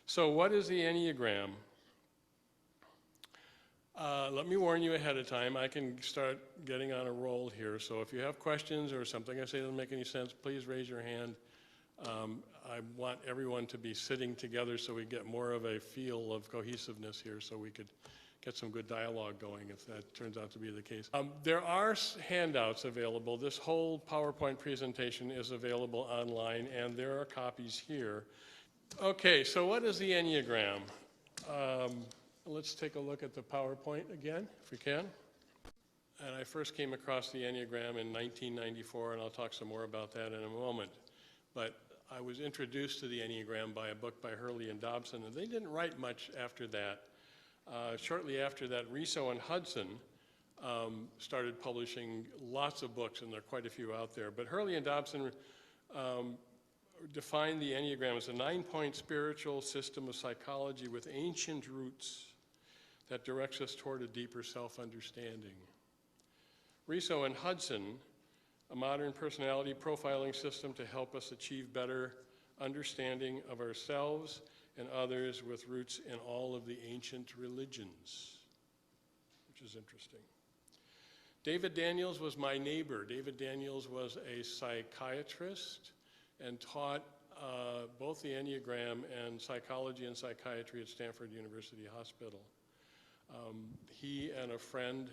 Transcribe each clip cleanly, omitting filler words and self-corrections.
So what is the Enneagram? Let me warn you ahead of time. I can start getting on a roll here. So if you have questions or something I say doesn't make any sense, please raise your hand. I want everyone to be sitting together so we get more of a feel of cohesiveness here so we could get some good dialogue going if that turns out to be the case. There are handouts available. This whole PowerPoint presentation is available online, and there are copies here. Okay, so what is the Enneagram? Let's take a look at the PowerPoint again, if we can. And I first came across the Enneagram in 1994, and I'll talk some more about that in a moment. But I was introduced to the Enneagram by a book by Hurley and Dobson, and they didn't write much after that. Shortly after that, Riso and Hudson started publishing lots of books, and there are quite a few out there. But Hurley and Dobson defined the Enneagram as a 9-point spiritual system of psychology with ancient roots that directs us toward a deeper self-understanding. Riso and Hudson, a modern personality profiling system to help us achieve better understanding of ourselves and others with roots in all of the ancient religions, which is interesting. David Daniels was my neighbor. David Daniels was a psychiatrist and taught both the Enneagram and psychology and psychiatry at Stanford University Hospital. He and a friend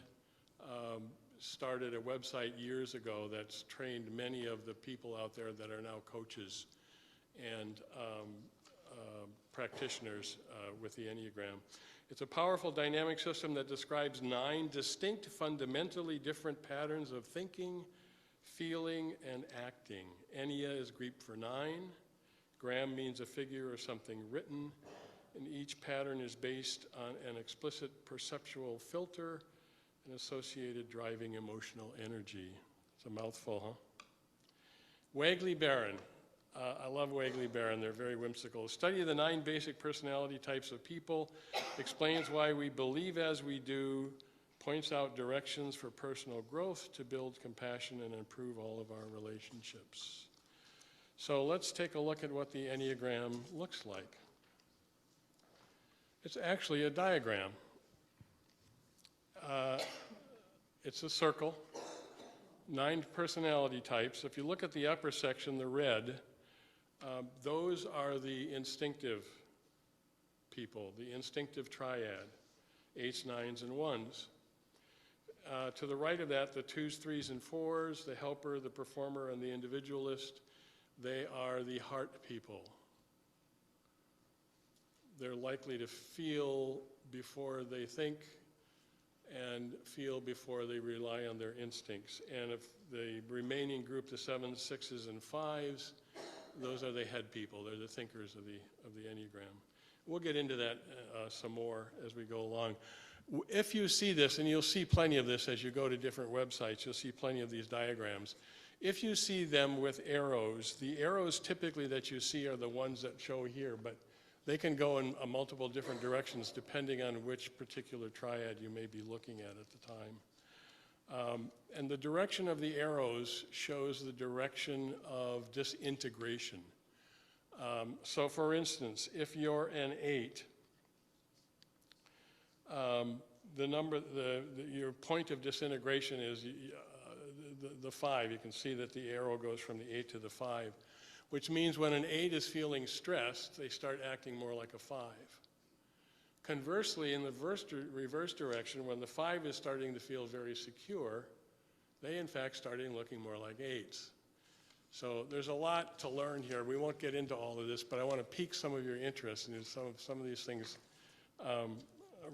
started a website years ago that's trained many of the people out there that are now coaches and practitioners with the Enneagram. It's a powerful dynamic system that describes 9 distinct, fundamentally different patterns of thinking, feeling, and acting. Ennea is Greek for 9. Gram means a figure or something written, and each pattern is based on an explicit perceptual filter and associated driving emotional energy. It's a mouthful, huh? Wagley Barron. I love Wagley Barron. They're very whimsical. A study of the 9 basic personality types of people explains why we believe as we do, points out directions for personal growth to build compassion and improve all of our relationships. So let's take a look at what the Enneagram looks like. It's actually a diagram. It's a circle, 9 personality types. If you look at the upper section, the red, those are the instinctive people, the instinctive triad, 8s, 9s, and 1s. To the right of that, the 2s, 3s, and 4s, the helper, the performer, and the individualist, they are the heart people. They're likely to feel before they think and feel before they rely on their instincts. And if the remaining group, the 7s, 6s, and 5s, those are the head people. They're the thinkers of the Enneagram. We'll get into that some more as we go along. If you see this, and you'll see plenty of this as you go to different websites, you'll see plenty of these diagrams. If you see them with arrows, the arrows typically that you see are the ones that show here, but they can go in multiple different directions depending on which particular triad you may be looking at the time. And the direction of the arrows shows the direction of disintegration. So for instance, if you're an 8, your point of disintegration is the 5. You can see that the arrow goes from the 8 to the 5. Which means when an 8 is feeling stressed, they start acting more like a 5. Conversely, in the reverse direction, when the 5 is starting to feel very secure, they in fact starting looking more like 8s. So there's a lot to learn here. We won't get into all of this, but I want to pique some of your interest, and if some of these things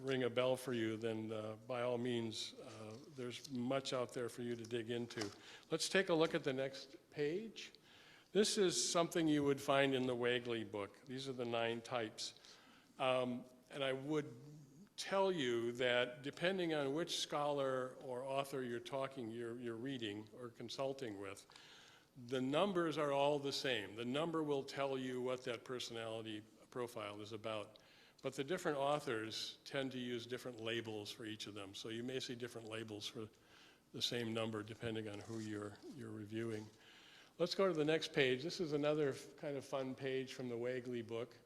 ring a bell for you, then by all means, there's much out there for you to dig into. Let's take a look at the next page. This is something you would find in the Wagley book. These are the 9 types. And I would tell you that depending on which scholar or author you're reading or consulting with, the numbers are all the same. The number will tell you what that personality profile is about. But the different authors tend to use different labels for each of them. So you may see different labels for the same number depending on who you're reviewing. Let's go to the next page. This is another kind of fun page from the Wagley book.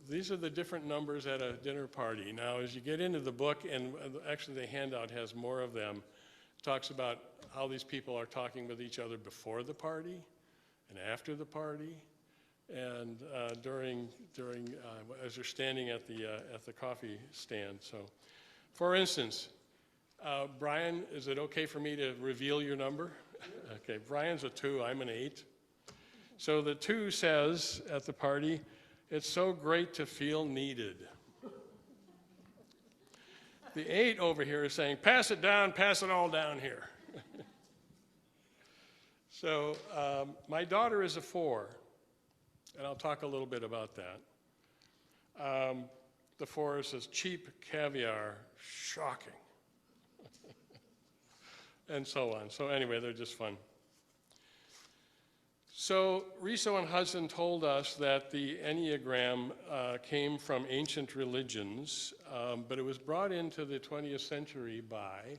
These are the different numbers at a dinner party. Now, as you get into the book, and actually the handout has more of them, it talks about how these people are talking with each other before the party and after the party, and during as they're standing at the coffee stand. So, for instance, Brian, is it okay for me to reveal your number? Okay, Brian's a 2, I'm an 8. So the 2 says at the party, "It's so great to feel needed." The 8 over here is saying, "Pass it down, pass it all down here." So my daughter is a 4, and I'll talk a little bit about that. The 4 says, "Cheap caviar, shocking." And so on. So anyway, they're just fun. So Riso and Hudson told us that the Enneagram came from ancient religions, but it was brought into the 20th century by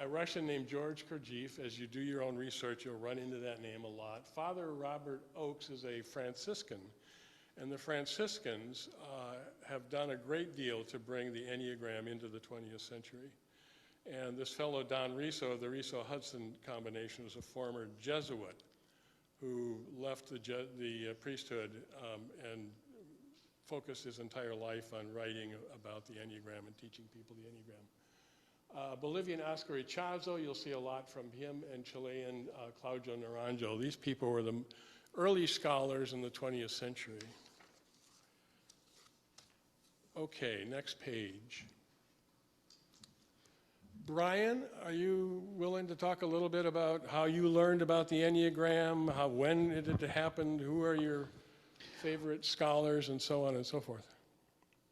a Russian named George Gurdjieff. As you do your own research, you'll run into that name a lot. Father Robert Oakes is a Franciscan, and the Franciscans have done a great deal to bring the Enneagram into the 20th century. And this fellow, Don Riso, the Riso-Hudson combination, was a former Jesuit who left the priesthood and focused his entire life on writing about the Enneagram and teaching people the Enneagram. Bolivian Oscar Ichazo, you'll see a lot from him, and Chilean Claudio Naranjo. These people were the early scholars in the 20th century. Okay, next page. Brian, are you willing to talk a little bit about how you learned about the Enneagram, when did it happen, who are your favorite scholars, and so on and so forth?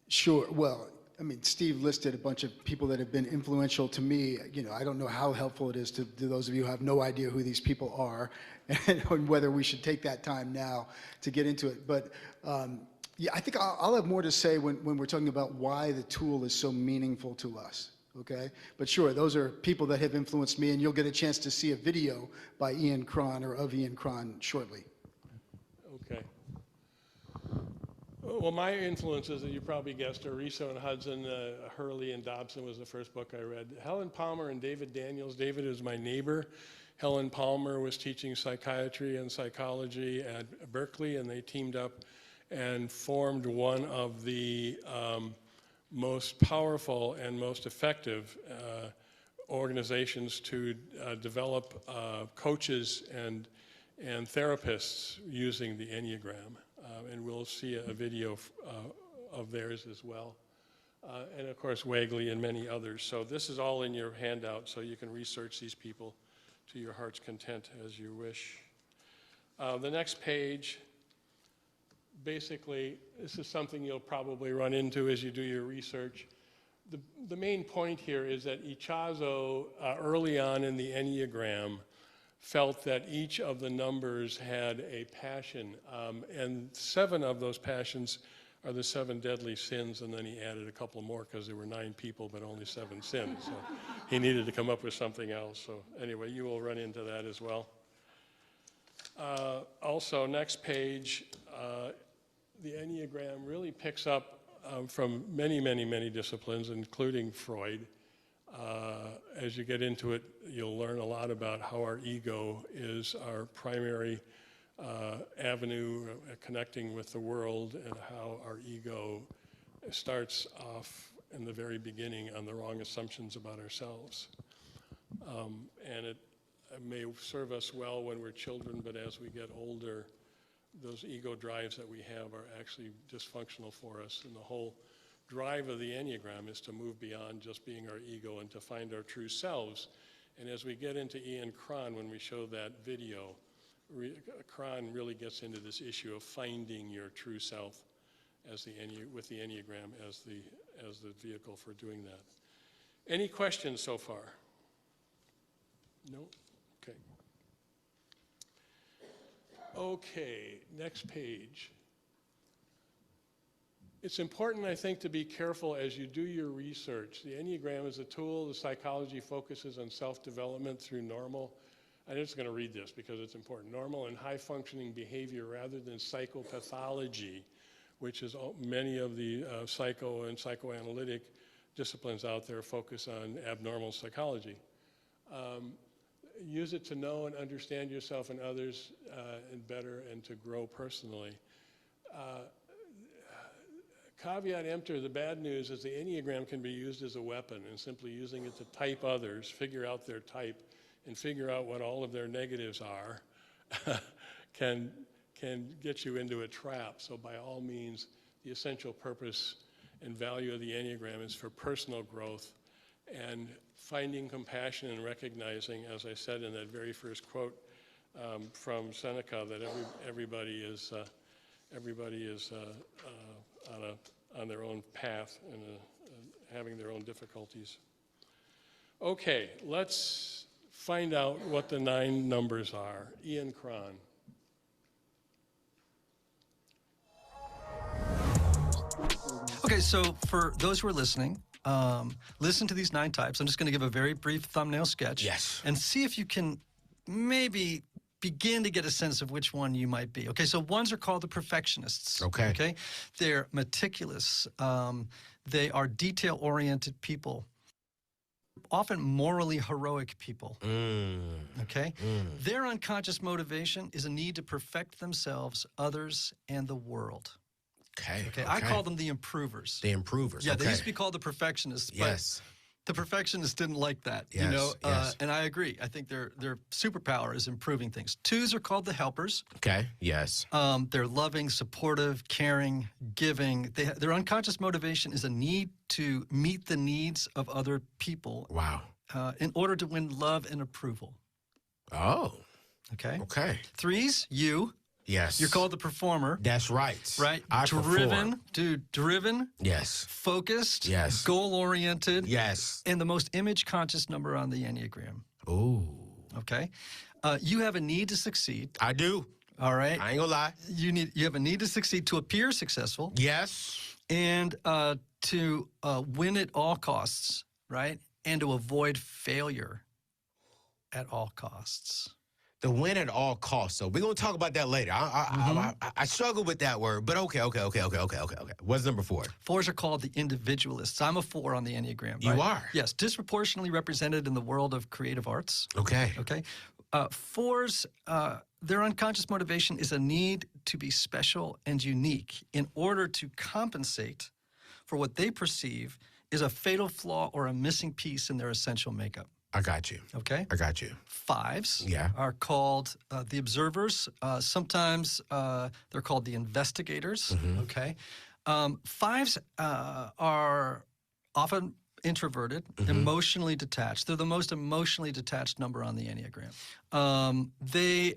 Sure. Well, I mean, Steve listed a bunch of people that have been influential to me. You know, I don't know how helpful it is to those of you who have no idea who these people are, and whether we should take that time now to get into it. But yeah, I think I'll have more to say when we're talking about why the tool is so meaningful to us. Okay, but sure, those are people that have influenced me, and you'll get a chance to see a video by Ian Cron or of Ian Cron shortly. Okay. Well, my influences, as you probably guessed, are Riso and Hudson. Hurley and Dobson was the first book I read. Helen Palmer and David Daniels. David is my neighbor. Helen Palmer was teaching psychiatry and psychology at Berkeley, and they teamed up and formed one of the most powerful and most effective organizations to develop coaches and therapists using the Enneagram. And we'll see a video of theirs as well. And of course, Wagley and many others. So this is all in your handout, so you can research these people to your heart's content as you wish. The next page. Basically, this is something you'll probably run into as you do your research. The main point here is that Ichazo, early on in the Enneagram, felt that each of the numbers had a passion, and 7 of those passions are the 7 deadly sins, and then he added a couple more because there were 9 people but only 7 sins. So he needed to come up with something else. So anyway, you will run into that as well. Also, next page, the Enneagram really picks up from many, many, many disciplines, including Freud. As you get into it, you'll learn a lot about how our ego is our primary avenue connecting with the world, and how our ego starts off in the very beginning on the wrong assumptions about ourselves. And it may serve us well when we're children, but as we get older, those ego drives that we have are actually dysfunctional for us. And the whole drive of the Enneagram is to move beyond just being our ego and to find our true selves. And as we get into Ian Cron, when we show that video, Cron really gets into this issue of finding your true self as with the Enneagram as the vehicle for doing that. Any questions so far? No? Okay. Okay, next page. It's important, I think, to be careful as you do your research. The Enneagram is a tool. The psychology focuses on self-development through normal I'm just going to read this because it's important. Normal and high-functioning behavior rather than psychopathology, which is many of the psycho and psychoanalytic disciplines out there focus on abnormal psychology. Use it to know and understand yourself and others and better and to grow personally. Caveat emptor, the bad news is the Enneagram can be used as a weapon, and simply using it to type others, figure out their type, and figure out what all of their negatives are can get you into a trap. So by all means, the essential purpose and value of the Enneagram is for personal growth and finding compassion and recognizing, as I said in that very first quote from Seneca, that everybody is on their own path and having their own difficulties. Okay, let's find out what the 9 numbers are. Ian Cron. Okay, so for those who are listening, listen to these 9 types. I'm just going to give a very brief thumbnail sketch. Yes. And see if you can maybe begin to get a sense of which one you might be. Okay, so ones are called the perfectionists. Okay. Okay, they're meticulous. They are detail-oriented people, often morally heroic people. Okay, their unconscious motivation is a need to perfect themselves, others, and the world. Okay. I call them the improvers. The improvers. Yeah, okay. they used to be called the perfectionists. Yes. But the perfectionists didn't like that, Yes, you know, yes. and I agree. I think their superpower is improving things. 2s are called the helpers. Okay. Yes. They're loving, supportive, caring, giving. Their unconscious motivation is a need to meet the needs of other people Wow. in order to win love and approval. Oh. Okay. Okay. 3s, you. Yes. You're called the performer. That's right. Right? I Driven, perform. dude, driven, Yes. focused, Yes. goal-oriented, Yes. and the most image-conscious number on the Enneagram. Ooh. Okay? You have a need to succeed, I do. all right? I ain't gonna lie. You have a need to succeed to appear successful Yes. and to win at all costs, right? And to avoid failure at all costs. The win at all costs. So we're gonna talk about that later. I struggle with that word, but okay. What's number 4? 4s are called the individualists. I'm a 4 on the Enneagram. You right? are? Yes, disproportionately represented in the world of creative arts. Okay. Okay. 4s, their unconscious motivation is a need to be special and unique in order to compensate for what they perceive is a fatal flaw or a missing piece in their essential makeup. I got you. Okay. I got you. 5s Yeah. are called the observers. Sometimes they're called the investigators. Okay. 5s are often introverted, emotionally detached. They're the most emotionally detached number on the Enneagram. They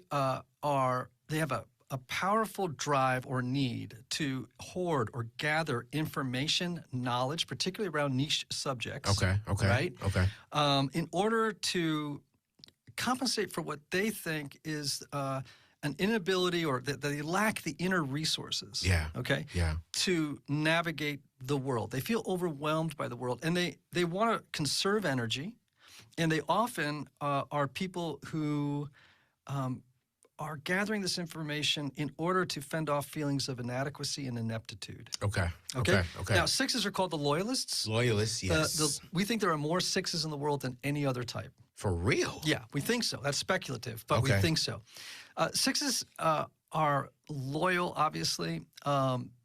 have a powerful drive or need to hoard or gather information, knowledge, particularly around niche subjects. Okay. Right? Okay. In order to compensate for what they think is an inability or that they lack the inner resources. Yeah. Okay. Yeah. To navigate the world. They feel overwhelmed by the world and they want to conserve energy. And they often are people who are gathering this information in order to fend off feelings of inadequacy and ineptitude. Okay. Now, 6s are called the loyalists. Loyalists, yes. We think there are more 6s in the world than any other type. For real? Yeah, we think so. That's speculative, but we Okay. think so. 6s are loyal, obviously.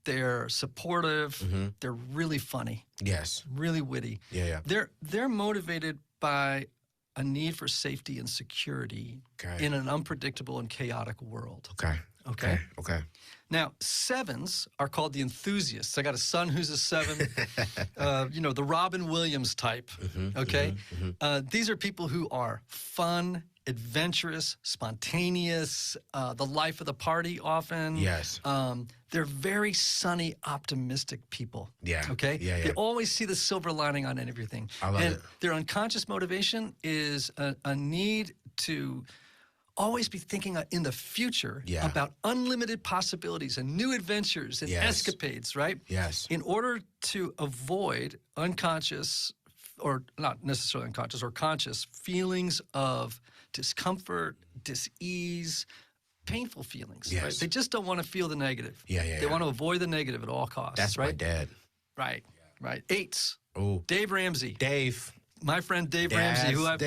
They're supportive. They're really funny, Yes. really witty. Yeah. They're motivated by a need for safety and security Okay. in an unpredictable and chaotic world. Okay. Now, 7s are called the enthusiasts. I got a son who's a 7, the Robin Williams type, okay? These are people who are fun, adventurous, spontaneous, the life of the party often. Yes. They're very sunny, optimistic people. Yeah. Okay? Yeah. They always see the silver lining on everything. I love and it. their unconscious motivation is a need to always be thinking in the future Yeah. about unlimited possibilities and new adventures and Yes. escapades, right? Yes. In order to avoid unconscious or not necessarily unconscious, or conscious feelings of discomfort, dis-ease, painful feelings. Yes. Right? They just don't want to feel the negative. Yeah. They want to avoid the negative at all costs. That's my right? dad. Right. Eights. Oh, Dave Ramsey. Dave. My friend Dave Ramsey, who I've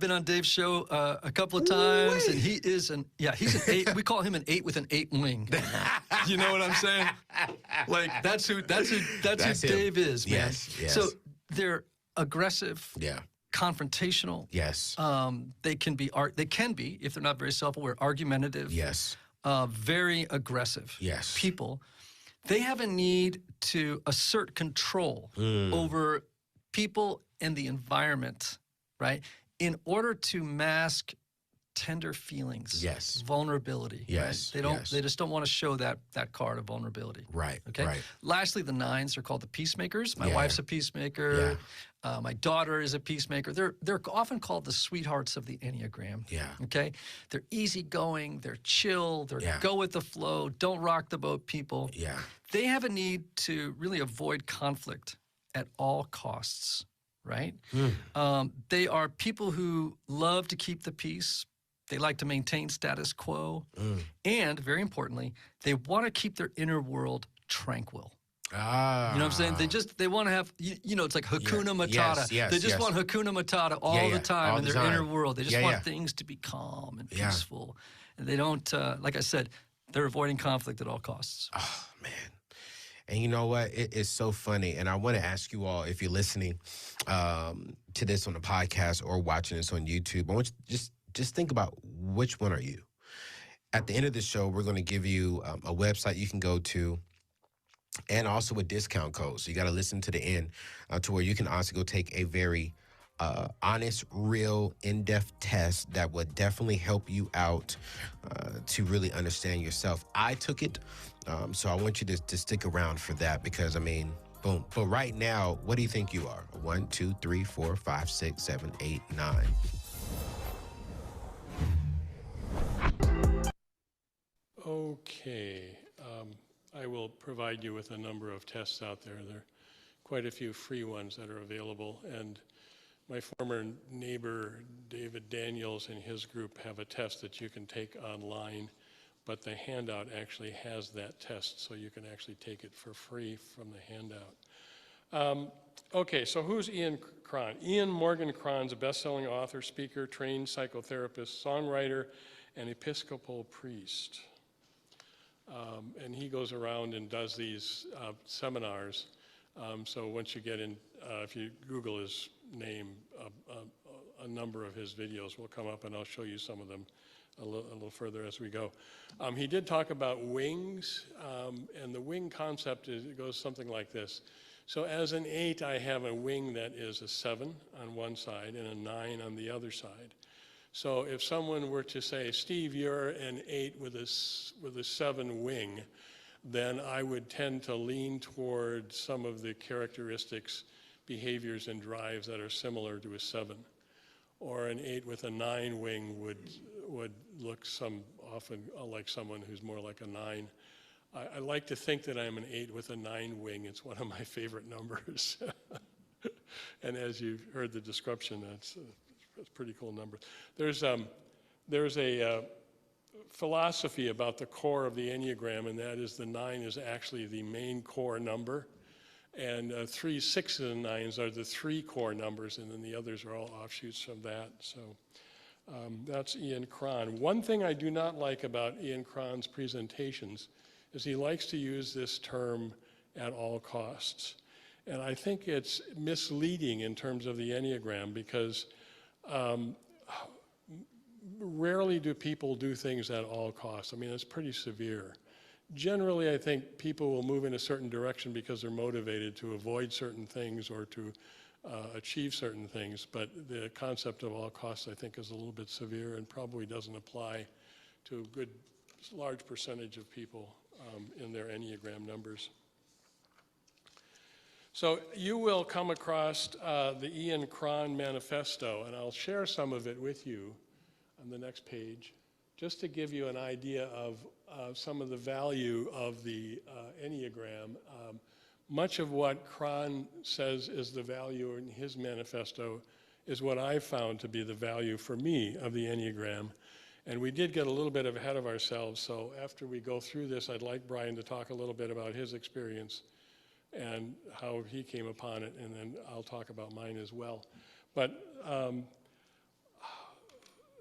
been on Dave's show a couple of times, and he is he's an 8. We call him an 8 with an 8 wing. You know what I'm saying? Like that's who Dave is, man. Yes. So they're aggressive. Yeah. Confrontational. Yes. They can be if they're not very self-aware, argumentative. Yes. Very aggressive. Yes. People. They have a need to assert control over people and the environment, right? In order to mask tender feelings. Yes. Vulnerability. Yes. Right? They just don't want to show that card of vulnerability. Right. Okay. Right. Lastly, the 9s are called the peacemakers. My Yeah. wife's a peacemaker. My daughter is a peacemaker. They're often called the sweethearts of the Enneagram. Yeah. Okay. They're easygoing. They're chill. They're Yeah. go with the flow. Don't rock the boat people. Yeah. They have a need to really avoid conflict at all costs. Right? They are people who love to keep the peace. They like to maintain status quo. And very importantly, they want to keep their inner world tranquil. Ah. You know what I'm saying? They want to have, it's like Hakuna Matata. Yes, They just want Hakuna Matata all the time all in the their time. inner world. They just Yeah, want yeah. things to be calm and Yeah. peaceful. And they don't, like I said, they're avoiding conflict at all costs. Oh, man. And you know what? It is so funny. And I want to ask you all, if you're listening to this on the podcast or watching this on YouTube, I want you just think about, which one are you? At the end of the show, we're going to give you a website you can go to and also a discount code. So you got to listen to the end to where you can also go take a very honest, real, in-depth test that would definitely help you out to really understand yourself. I took it, so I want you to stick around for that because, boom. But right now, what do you think you are? 1, 2, 3, 4, 5, 6, 7, 8, 9. Okay. I will provide you with a number of tests out there. There are quite a few free ones that are available. And my former neighbor, David Daniels, and his group have a test that you can take online, but the handout actually has that test, so you can actually take it for free from the handout. Okay, so who's Ian Cron? Ian Morgan Cron's a best-selling author, speaker, trained psychotherapist, songwriter, and Episcopal priest. And he goes around and does these seminars. So once you get in, if you Google his name, a number of his videos will come up, and I'll show you some of them a little further as we go. He did talk about wings, and the wing concept goes something like this. So as an 8, I have a wing that is a 7 on one side and a 9 on the other side. So if someone were to say, Steve, you're an 8 with a 7 wing, then I would tend to lean toward some of the characteristics, behaviors, and drives that are similar to a 7. Or an 8 with a 9 wing would look often like someone who's more like a 9. I like to think that I'm an 8 with a 9 wing. It's one of my favorite numbers. And as you heard the description, that's a pretty cool number. There's a philosophy about the core of the Enneagram, and that is the 9 is actually the main core number. And 3, 6, and 9s are the 3 core numbers, and then the others are all offshoots from that. So that's Ian Cron. One thing I do not like about Ian Cron's presentations is he likes to use this term at all costs. And I think it's misleading in terms of the Enneagram because rarely do people do things at all costs. It's pretty severe. Generally, I think people will move in a certain direction because they're motivated to avoid certain things or to achieve certain things. But the concept of all costs, I think, is a little bit severe and probably doesn't apply to a good, large percentage of people in their Enneagram numbers. So you will come across the Ian Cron Manifesto, and I'll share some of it with you on the next page, just to give you an idea of some of the value of the Enneagram. much of what Cron says is the value in his manifesto is what I found to be the value for me of the Enneagram. And we did get a little bit ahead of ourselves, so after we go through this, I'd like Brian to talk a little bit about his experience and how he came upon it, and then I'll talk about mine as well. But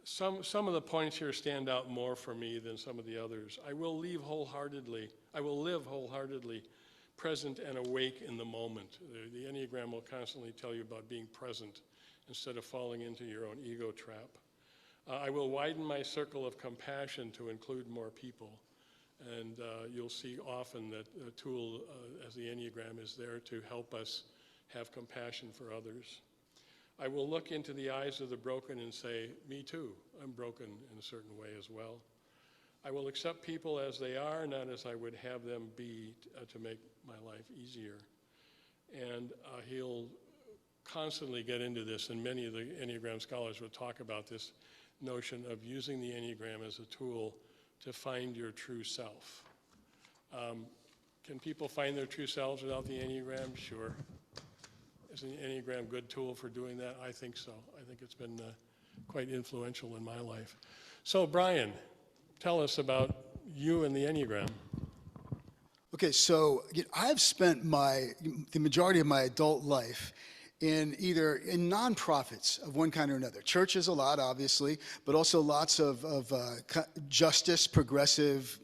some of the points here stand out more for me than some of the others. I will live wholeheartedly present and awake in the moment. The Enneagram will constantly tell you about being present instead of falling into your own ego trap. I will widen my circle of compassion to include more people. And you'll see often that a tool as the Enneagram is there to help us have compassion for others. I will look into the eyes of the broken and say, me too, I'm broken in a certain way as well. I will accept people as they are, not as I would have them be to make my life easier. And he'll constantly get into this, and many of the Enneagram scholars will talk about this notion of using the Enneagram as a tool to find your true self. Can people find their true selves without the Enneagram? Sure. Is the Enneagram a good tool for doing that? I think so. I think it's been quite influential in my life. So Brian, tell us about you and the Enneagram. Okay, so I've spent the majority of my adult life in nonprofits of one kind or another. Churches a lot, obviously, but also lots of justice, progressive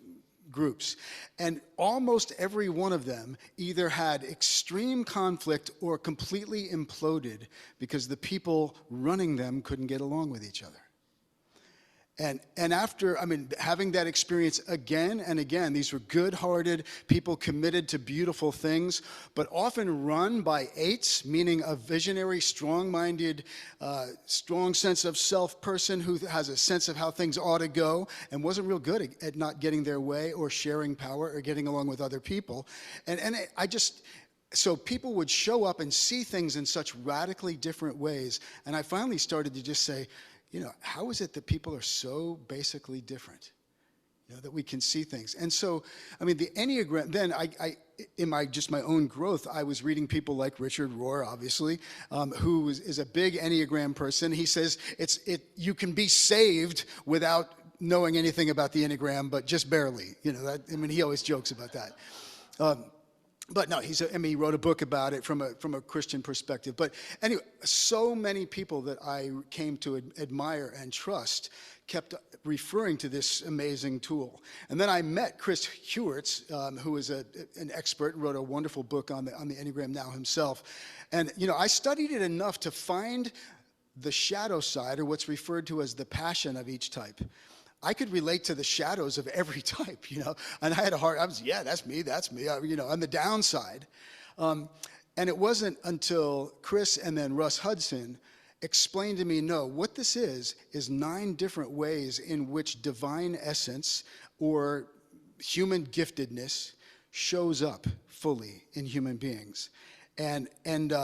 groups. And almost every one of them either had extreme conflict or completely imploded because the people running them couldn't get along with each other. And after, having that experience again and again, these were good-hearted people committed to beautiful things, but often run by eights, meaning a visionary, strong-minded, strong sense of self person who has a sense of how things ought to go and wasn't real good at not getting their way or sharing power or getting along with other people. So people would show up and see things in such radically different ways, and I finally started to just say, how is it that people are so basically different? That we can see things. And so, the Enneagram, then in my own growth, I was reading people like Richard Rohr, obviously, who is a big Enneagram person. He says you can be saved without knowing anything about the Enneagram, but just barely. He always jokes about that. But no, he wrote a book about it from a Christian perspective. But anyway, so many people that I came to admire and trust kept referring to this amazing tool. And then I met Chris Hewerts, who is an expert, wrote a wonderful book on the Enneagram now himself. And I studied it enough to find the shadow side, or what's referred to as the passion of each type. I could relate to the shadows of every type, and I had that's me, on the downside. And it wasn't until Chris and then Russ Hudson explained to me, no, what this is 9 different ways in which divine essence or human giftedness shows up fully in human beings. And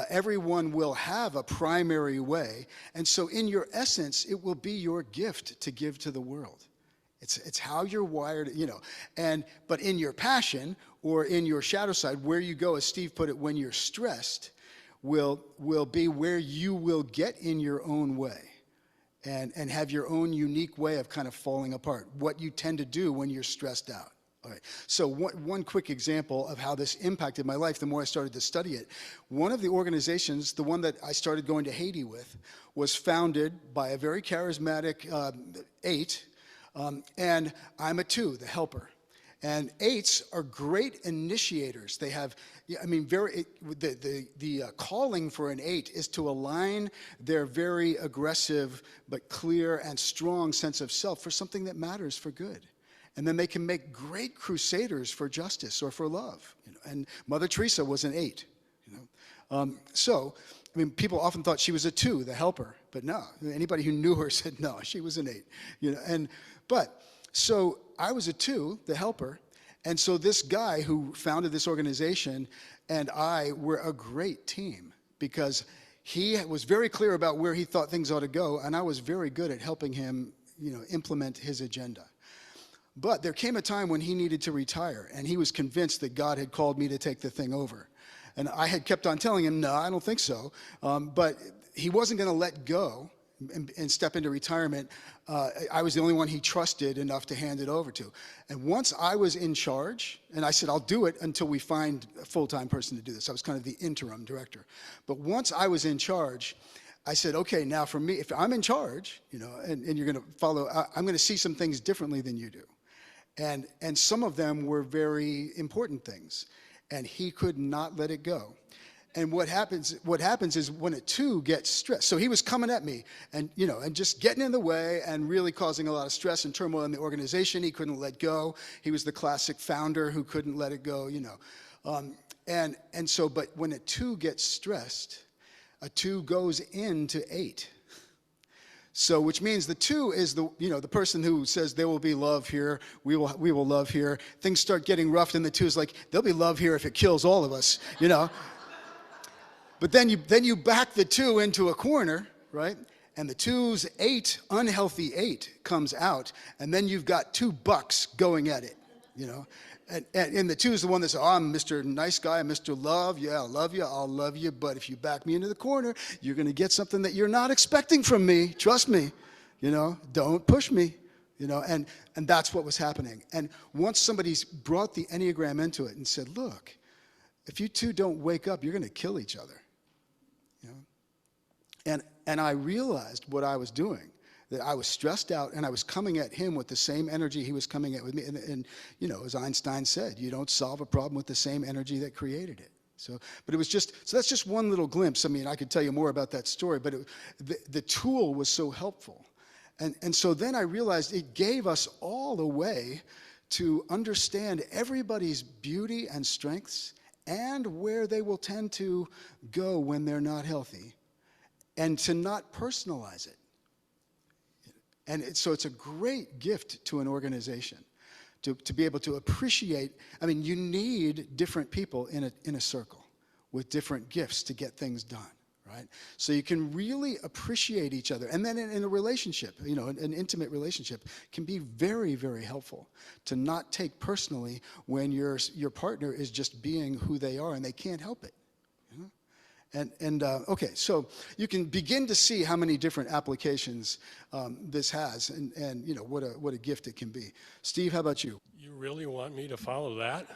everyone will have a primary way. And so in your essence, it will be your gift to give to the world. It's how you're wired, but in your passion or in your shadow side, where you go, as Steve put it, when you're stressed, will be where you will get in your own way and have your own unique way of kind of falling apart, what you tend to do when you're stressed out. All right. So one quick example of how this impacted my life the more I started to study it. One of the organizations, the one that I started going to Haiti with, was founded by a very charismatic 8, and I'm a 2, the helper. And 8s are great initiators. They have, the calling for an 8 is to align their very aggressive but clear and strong sense of self for something that matters for good. And then they can make great crusaders for justice or for love. And Mother Teresa was an 8. People often thought she was a 2, the helper, but no. Anybody who knew her said no, she was an 8. So I was a 2, the helper, and so this guy who founded this organization and I were a great team because he was very clear about where he thought things ought to go, and I was very good at helping him, implement his agenda. But there came a time when he needed to retire, and he was convinced that God had called me to take the thing over. And I had kept on telling him, no, I don't think so. But he wasn't going to let go and step into retirement. I was the only one he trusted enough to hand it over to. And once I was in charge, and I said, I'll do it until we find a full-time person to do this. I was kind of the interim director. But once I was in charge, I said, okay, now for me, if I'm in charge, you know, and you're going to follow, I'm going to see some things differently than you do. And some of them were very important things. And he could not let it go. And what happens is when a 2 gets stressed. So he was coming at me and, you know, and just getting in the way and really causing a lot of stress and turmoil in the organization. He couldn't let go. He was the classic founder who couldn't let it go, you know. But when a 2 gets stressed, a 2 goes into 8. So, which means the 2 is the, you know, the person who says there will be love here, we will love here. Things start getting rough, and the 2 is like, there'll be love here if it kills all of us, you know. But then you back the 2 into a corner, right? And the 2's 8, unhealthy 8 comes out, and then you've got 2 bucks going at it, you know. And the 2 is the one that says, oh, I'm Mr. Nice Guy, I'm Mr. Love. Yeah, I'll love you. But if you back me into the corner, you're going to get something that you're not expecting from me. Trust me, you know, don't push me, you know. And that's what was happening. And once somebody's brought the Enneagram into it and said, look, if you 2 don't wake up, you're going to kill each other, you know. And I realized what I was doing, that I was stressed out and I was coming at him with the same energy he was coming at with me. And you know, as Einstein said, you don't solve a problem with the same energy that created it. So that's just one little glimpse. I mean, I could tell you more about that story, but the tool was so helpful. And so then I realized it gave us all a way to understand everybody's beauty and strengths and where they will tend to go when they're not healthy, and to not personalize it. And so it's a great gift to an organization to be able to appreciate. I mean, you need different people in a circle with different gifts to get things done, right? So you can really appreciate each other. And then in a relationship, you know, an intimate relationship can be very, very helpful to not take personally when your partner is just being who they are and they can't help it. Okay, so you can begin to see how many different applications this has, and you know what a gift it can be. Steve, how about you? You really want me to follow that?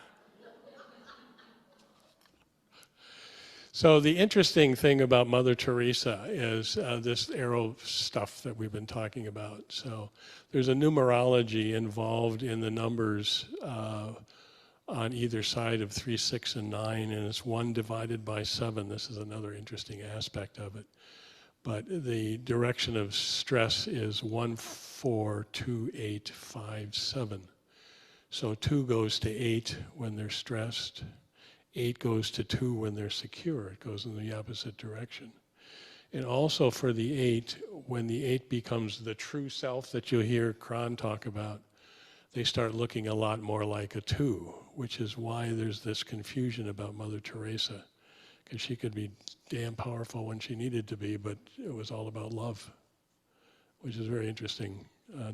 So the interesting thing about Mother Teresa is this arrow stuff that we've been talking about. So there's a numerology involved in the numbers on either side of 3, 6, and 9, and it's 1 divided by 7. This is another interesting aspect of it. But the direction of stress is 1, 4, 2, 8, 5, 7. So 2 goes to 8 when they're stressed. 8 goes to 2 when they're secure. It goes in the opposite direction. And also for the 8, when the 8 becomes the true self that you'll hear Cron talk about, they start looking a lot more like a 2, which is why there's this confusion about Mother Teresa, because she could be damn powerful when she needed to be, but it was all about love, which is a very interesting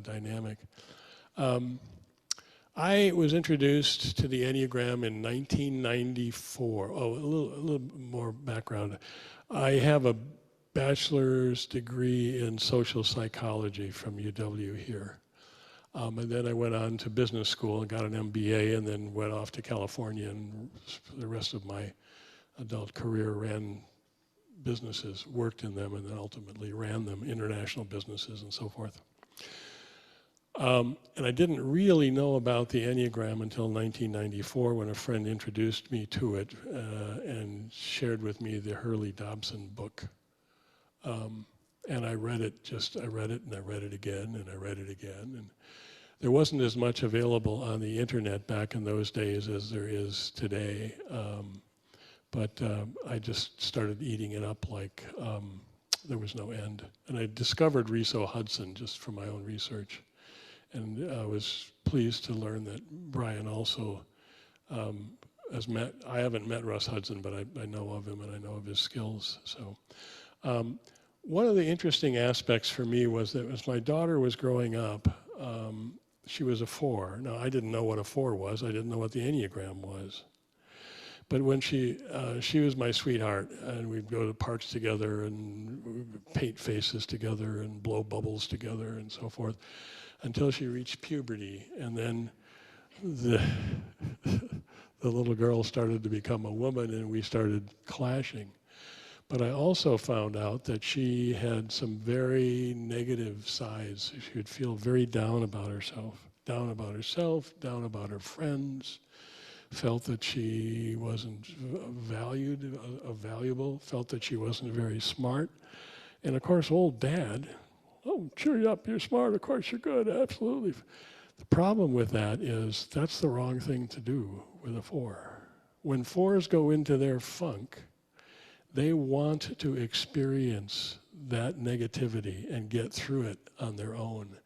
dynamic. I was introduced to the Enneagram in 1994. Oh, a little more background. I have a bachelor's degree in social psychology from UW here. And then I went on to business school and got an MBA, and then went off to California, and for the rest of my adult career ran businesses, worked in them, and then ultimately ran them, international businesses and so forth. And I didn't really know about the Enneagram until 1994 when a friend introduced me to it and shared with me the Hurley Dobson book. And I read it and I read it again, and I read it again. And there wasn't as much available on the internet back in those days as there is today. But I just started eating it up like there was no end. And I discovered Riso Hudson just from my own research. And I was pleased to learn that Brian also has met. I haven't met Russ Hudson, but I know of him and I know of his skills. So one of the interesting aspects for me was that as my daughter was growing up, she was a 4. Now, I didn't know what a 4 was. I didn't know what the Enneagram was. But when she was my sweetheart, and we'd go to parks together and we'd paint faces together and blow bubbles together and so forth, until she reached puberty, and then the the little girl started to become a woman, and we started clashing. But I also found out that she had some very negative sides. She would feel very down about herself, down about her friends, felt that she wasn't valuable, felt that she wasn't very smart. And of course, old Dad, oh, cheer you up, you're smart, of course you're good, absolutely. The problem with that is that's the wrong thing to do with a 4. When 4s go into their funk, they want to experience that negativity and get through it on their own.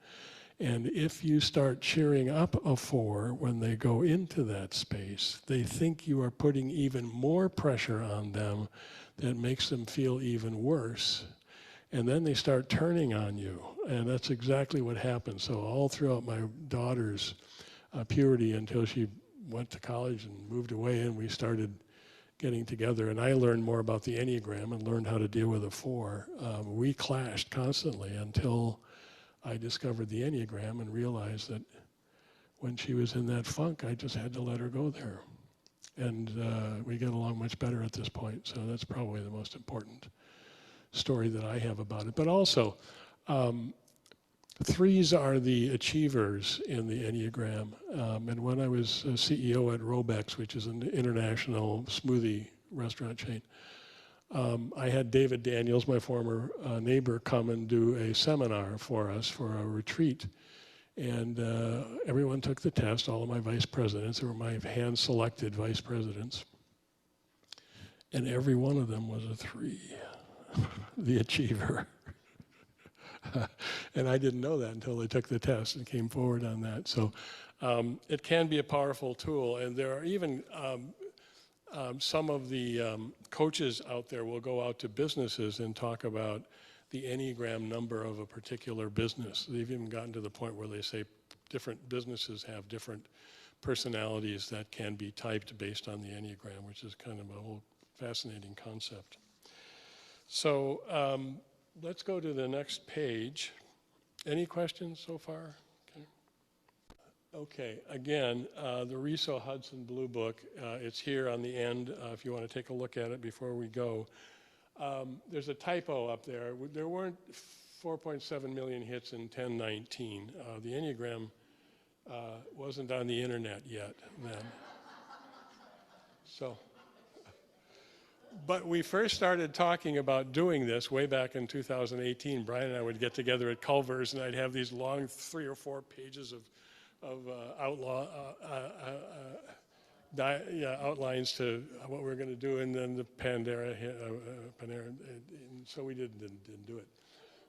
And if you start cheering up a 4 when they go into that space, they think you are putting even more pressure on them that makes them feel even worse. And then they start turning on you. And that's exactly what happened. So all throughout my daughter's puberty until she went to college and moved away, and we started getting together, and I learned more about the Enneagram and learned how to deal with a 4. We clashed constantly until I discovered the Enneagram and realized that when she was in that funk, I just had to let her go there. And we get along much better at this point, so that's probably the most important story that I have about it. But also, 3s are the achievers in the Enneagram. And when I was CEO at Robex, which is an international smoothie restaurant chain, I had David Daniels, my former neighbor, come and do a seminar for us for a retreat. And everyone took the test, all of my vice presidents. They were my hand-selected vice presidents. And every one of them was a 3, the achiever. And I didn't know that until they took the test and came forward on that. So it can be a powerful tool. And there are even some of the coaches out there will go out to businesses and talk about the Enneagram number of a particular business. They've even gotten to the point where they say different businesses have different personalities that can be typed based on the Enneagram, which is kind of a whole fascinating concept. So let's go to the next page. Any questions so far? Okay, again, the Riso Hudson Blue Book, it's here on the end if you want to take a look at it before we go. There's a typo up there. There weren't 4.7 million hits in 1019. The Enneagram wasn't on the internet yet then. So, but we first started talking about doing this way back in 2018. Brian and I would get together at Culver's, and I'd have these long 3 or 4 pages of outlines to what we were going to do, and then the Panera hit, and so we didn't do it.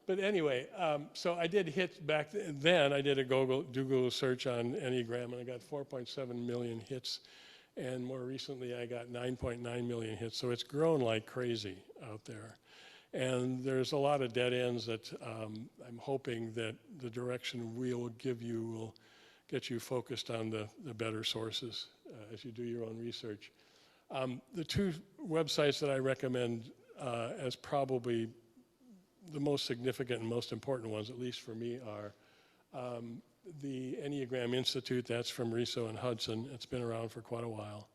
But anyway, so I did hit back then. I did a Google search on Enneagram, and I got 4.7 million hits. And more recently, I got 9.9 million hits. So it's grown like crazy out there. And there's a lot of dead ends that I'm hoping that the direction we'll give you will get you focused on the better sources as you do your own research. The 2 websites that I recommend as probably the most significant and most important ones, at least for me, are the Enneagram Institute. That's from Riso and Hudson. It's been around for quite a while.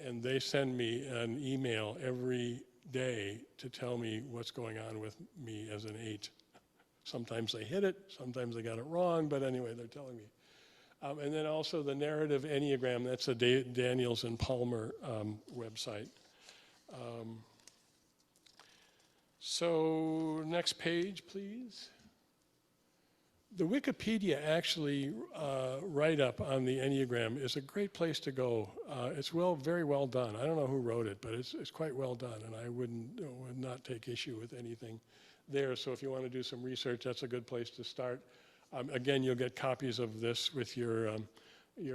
And they send me an email every day to tell me what's going on with me as an 8. Sometimes they hit it, sometimes they got it wrong, but anyway, they're telling me. And then also the Narrative Enneagram, that's a Daniels and Palmer website. So next page, please. The Wikipedia actually write-up on the Enneagram is a great place to go. It's very well done. I don't know who wrote it, but it's quite well done, and I would not take issue with anything there. So if you want to do some research, that's a good place to start. Again, you'll get copies of this with your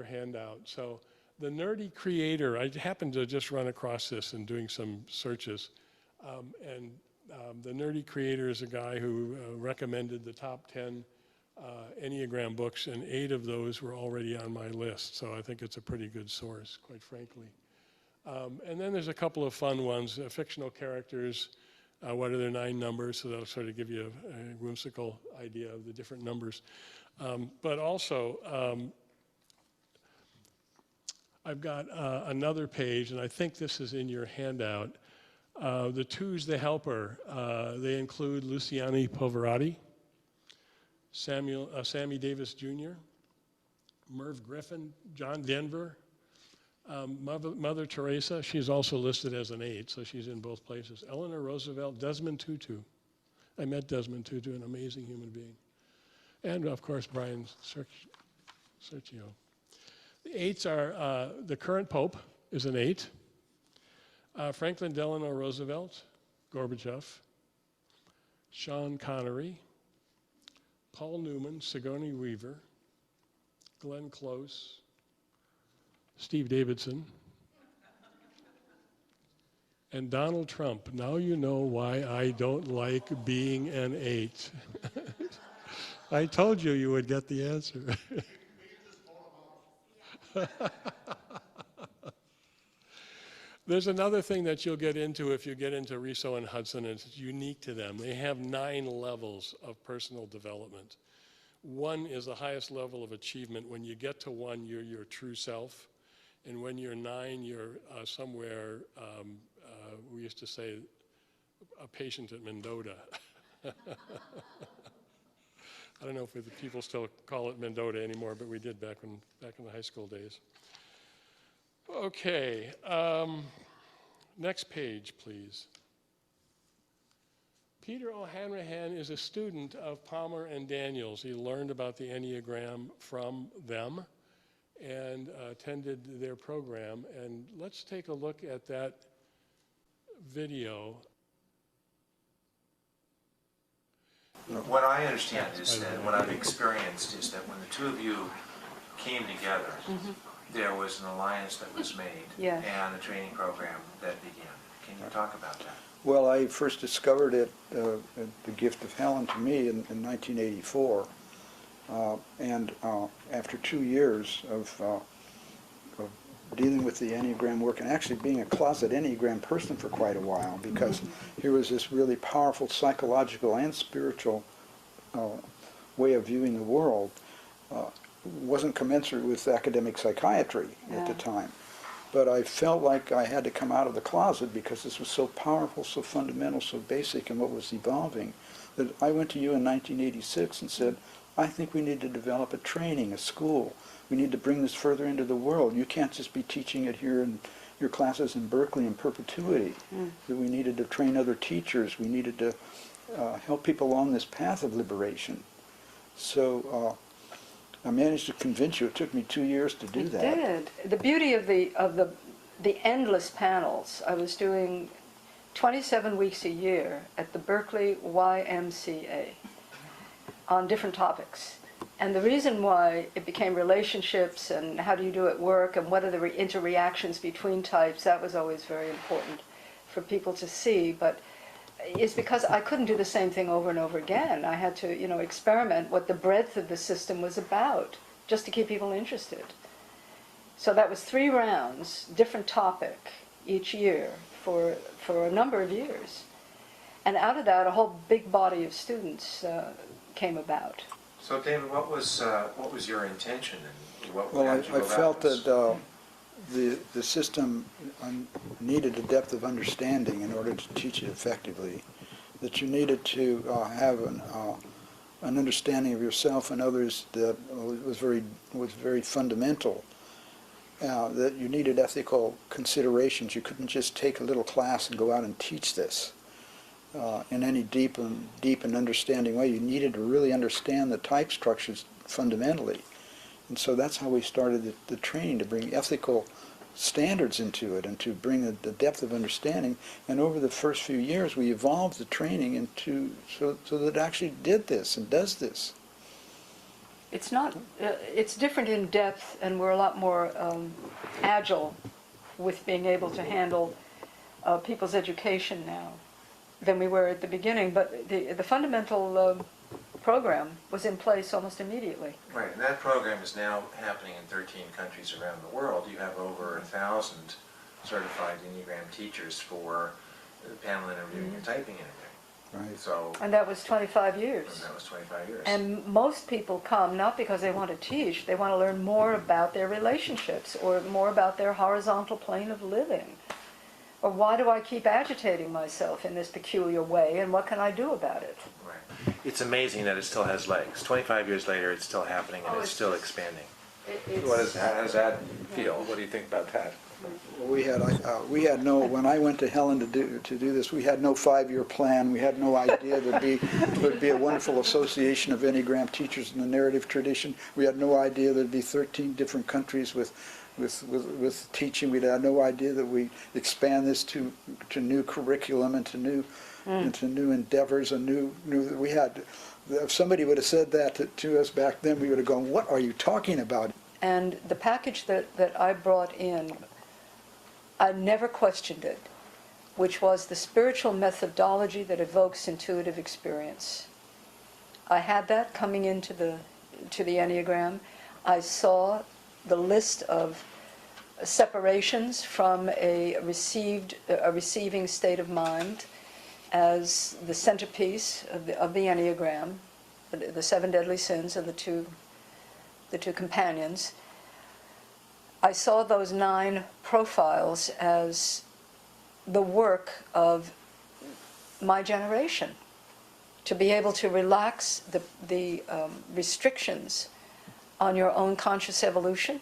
handout. So the Nerdy Creator, I happened to just run across this in doing some searches, and the Nerdy Creator is a guy who recommended the top 10 Enneagram books, and 8 of those were already on my list. So I think it's a pretty good source, quite frankly. And then there's a couple of fun ones, fictional characters, what are their 9 numbers, so that'll sort of give you a whimsical idea of the different numbers. But also, I've got another page, and I think this is in your handout. The Two's the Helper. They include Luciani Poverati, Sammy Davis Jr., Merv Griffin, John Denver, Mother Teresa. She's also listed as an 8, so she's in both places. Eleanor Roosevelt, Desmond Tutu. I met Desmond Tutu, an amazing human being. And of course, Brian Sergio. The 8s are, the current Pope is an 8. Franklin Delano Roosevelt, Gorbachev, Sean Connery, Paul Newman, Sigourney Weaver, Glenn Close, Steve Davidson, and Donald Trump. Now you know why I don't like being an 8. I told you you would get the answer. There's another thing that you'll get into if you get into Riso and Hudson, and it's unique to them. They have 9 levels of personal development. 1 is the highest level of achievement. When you get to 1, you're your true self. And when you're 9, you're somewhere, we used to say, a patient at Mendota. I don't know if the people still call it Mendota anymore, but we did back in the high school days. Okay, next page, please. Peter O'Hanrahan is a student of Palmer and Daniels. He learned about the Enneagram from them and attended their program. And let's take a look at that video. What I understand is that, what I've experienced is that when the two of you came together, there was an alliance that was made and a training program that began. Can you talk about that? Well, I first discovered it, the gift of Helen to me in 1984. And after 2 years of dealing with the Enneagram work and actually being a closet Enneagram person for quite a while, because here was this really powerful psychological and spiritual way of viewing the world, wasn't commensurate with academic psychiatry at the time. But I felt like I had to come out of the closet because this was so powerful, so fundamental, so basic in what was evolving, that I went to you in 1986 and said, I think we need to develop a training, a school. We need to bring this further into the world. You can't just be teaching it here in your classes in Berkeley in perpetuity. That we needed to train other teachers. We needed to help people along this path of liberation. So I managed to convince you. It took me 2 years to do that. It did. The beauty of the endless panels. I was doing 27 weeks a year at the Berkeley YMCA on different topics. And the reason why it became relationships and how do you do it work and what are the interreactions between types, that was always very important for people to see. But is because I couldn't do the same thing over and over again. I had to, experiment what the breadth of the system was about, just to keep people interested. So that was 3 rounds, different topic each year for a number of years. And out of that, a whole big body of students came about. So, David, what was your intention, and what? Well, I felt that the system needed a depth of understanding in order to teach it effectively. That you needed to have an understanding of yourself and others that was very fundamental. That you needed ethical considerations. You couldn't just take a little class and go out and teach this in any deep and understanding way. You needed to really understand the type structures fundamentally. And so that's how we started the training, to bring ethical standards into it and to bring the depth of understanding. And over the first few years, we evolved the training into so that it actually did this and does this. It's not, it's different in depth, and we're a lot more agile with being able to handle people's education now than we were at the beginning. But the fundamental program was in place almost immediately. Right, and that program is now happening in 13 countries around the world. You have over 1,000 certified Enneagram teachers for panel interviewing and typing interviewing. Right. So, And that was 25 and years. that was 25 years. And most people come not because they want to teach, they want to learn more about their relationships or more about their horizontal plane of living. Or why do I keep agitating myself in this peculiar way, and what can I do about it? Right. It's amazing that it still has legs. 25 years later, it's still happening and it's still expanding. How does that feel? What do you think about that? We had no, when I went to Helen to do this, we had no 5-year plan. We had no idea there'd be a wonderful association of Enneagram teachers in the narrative tradition. We had no idea there'd be 13 different countries with teaching. We had no idea that we expand this to new curriculum and to new endeavors and new we had. If somebody would have said that to us back then, we would have gone, "What are you talking about?" And the package that I brought in, I never questioned it, which was the spiritual methodology that evokes intuitive experience. I had that coming into the Enneagram. I saw the list of separations from a receiving state of mind as the centerpiece of the Enneagram, the 7 deadly sins of the two companions. I saw those 9 profiles as the work of my generation, to be able to relax the restrictions on your own conscious evolution,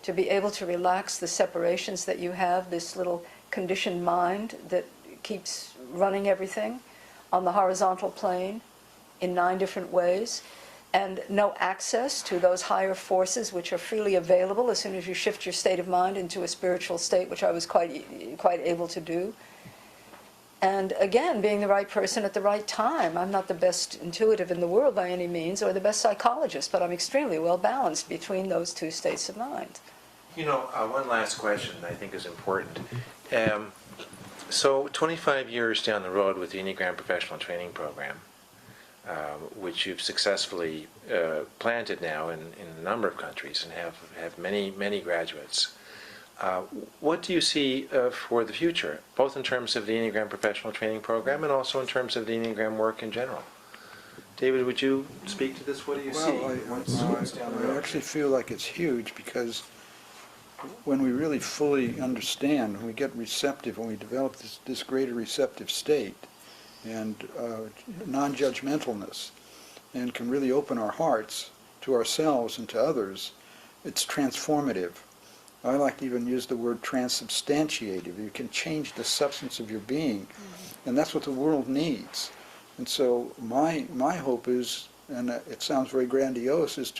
to be able to relax the separations that you have, this little conditioned mind that keeps running everything on the horizontal plane in 9 different ways, and no access to those higher forces which are freely available as soon as you shift your state of mind into a spiritual state, which I was quite able to do. And again, being the right person at the right time. I'm not the best intuitive in the world by any means, or the best psychologist, but I'm extremely well balanced between those 2 states of mind. You know, one last question I think is important. So 25 years down the road with the Enneagram Professional Training Program, which you've successfully planted now in a number of countries and have many, many graduates. What do you see for the future, both in terms of the Enneagram Professional Training Program and also in terms of the Enneagram work in general? David, would you speak to this? What do you see? What's down the road? I actually feel like it's huge, because when we really fully understand, when we get receptive, when we develop this greater receptive state, and non-judgmentalness, and can really open our hearts to ourselves and to others, it's transformative. I like to even use the word transubstantiative. You can change the substance of your being, and that's what the world needs. And so my hope is, and it sounds very grandiose, is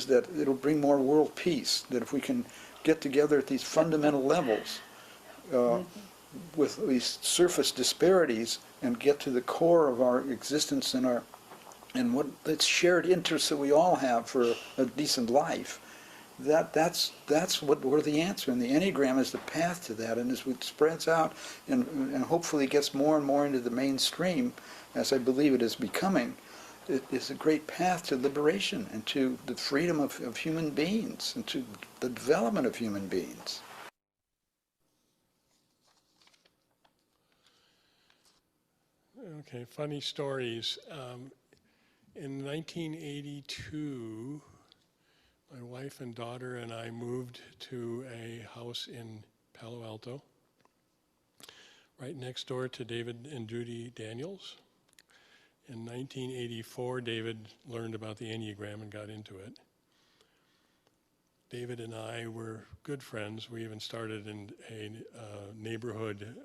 that it'll bring more world peace, that if we can get together at these fundamental levels, with these surface disparities, and get to the core of our existence and what that shared interests that we all have for a decent life, that's what we're the answer. And the Enneagram is the path to that. And as it spreads out and hopefully gets more and more into the mainstream, as I believe it is becoming, it is a great path to liberation and to the freedom of human beings and to the development of human beings. Okay, funny stories. In 1982, my wife and daughter and I moved to a house in Palo Alto, right next door to David and Judy Daniels. In 1984, David learned about the Enneagram and got into it. David and I were good friends. We even started in a neighborhood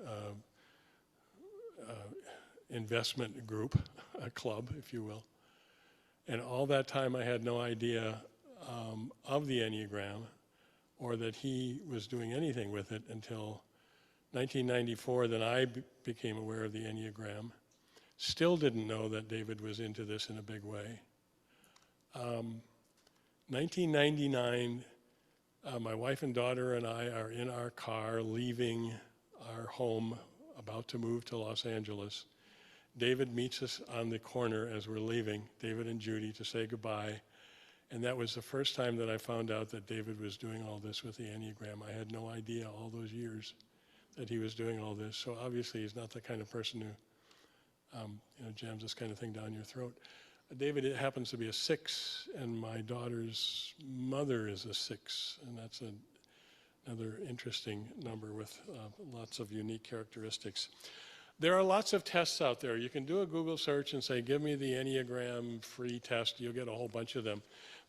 investment group, a club, if you will. And all that time I had no idea of the Enneagram or that he was doing anything with it until 1994. Then I became aware of the Enneagram. Still didn't know that David was into this in a big way. 1999, my wife and daughter and I are in our car leaving our home, about to move to Los Angeles. David meets us on the corner as we're leaving, David and Judy, to say goodbye. And that was the first time that I found out that David was doing all this with the Enneagram. I had no idea all those years that he was doing all this. So obviously he's not the kind of person who jams this kind of thing down your throat. David, it happens to be a 6, and my daughter's mother is a 6, and that's another interesting number with lots of unique characteristics. There are lots of tests out there. You can do a Google search and say, give me the Enneagram free test. You'll get a whole bunch of them.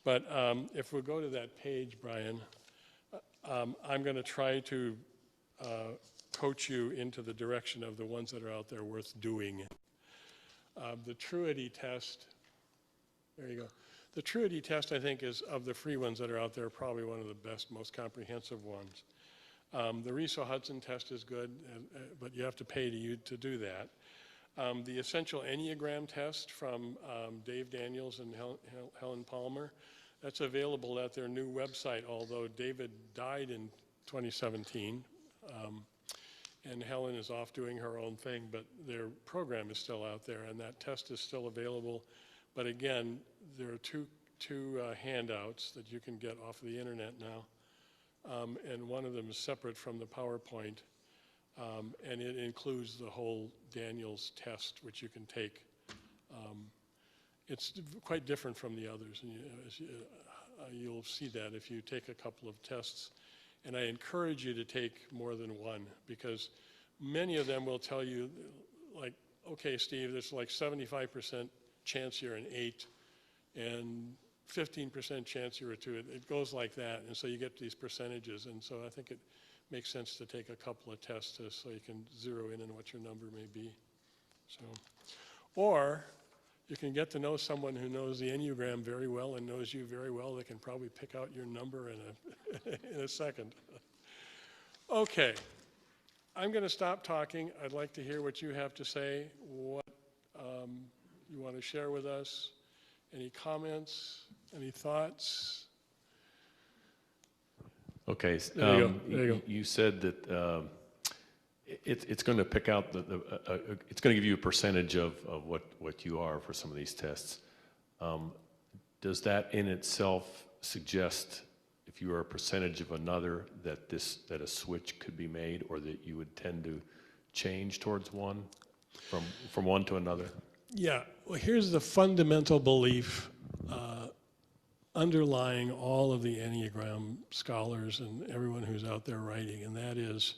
But if we go to that page, Brian, I'm going to try to coach you into the direction of the ones that are out there worth doing. The Truity test, there you go. The Truity test, I think, is of the free ones that are out there, probably one of the best, most comprehensive ones. The Riso-Hudson test is good, but you have to pay to do that. The Essential Enneagram test from Dave Daniels and Helen Palmer, that's available at their new website, although David died in 2017, and Helen is off doing her own thing, but their program is still out there, and that test is still available. But again, there are two handouts that you can get off of the internet now, and one of them is separate from the PowerPoint, and it includes the whole Daniels test, which you can take. It's quite different from the others, and you'll see that if you take a couple of tests. And I encourage you to take more than one, because many of them will tell you, like, okay, Steve, there's like 75% chance you're an 8, and 15% chance you're a 2. It goes like that, and so you get these percentages, and so I think it makes sense to take a couple of tests so you can zero in on what your number may be. So, or you can get to know someone who knows the Enneagram very well and knows you very well. They can probably pick out your number in a second. Okay, I'm going to stop talking. I'd like to hear what you have to say, what you want to share with us. Any comments, any thoughts? Okay, There you go. you said that it's going to pick out it's going to give you a percentage of what you are for some of these tests. Does that in itself suggest, if you are a percentage of another, that a switch could be made, or that you would tend to change towards one from one to another? Yeah, well, here's the fundamental belief underlying all of the Enneagram scholars and everyone who's out there writing, and that is,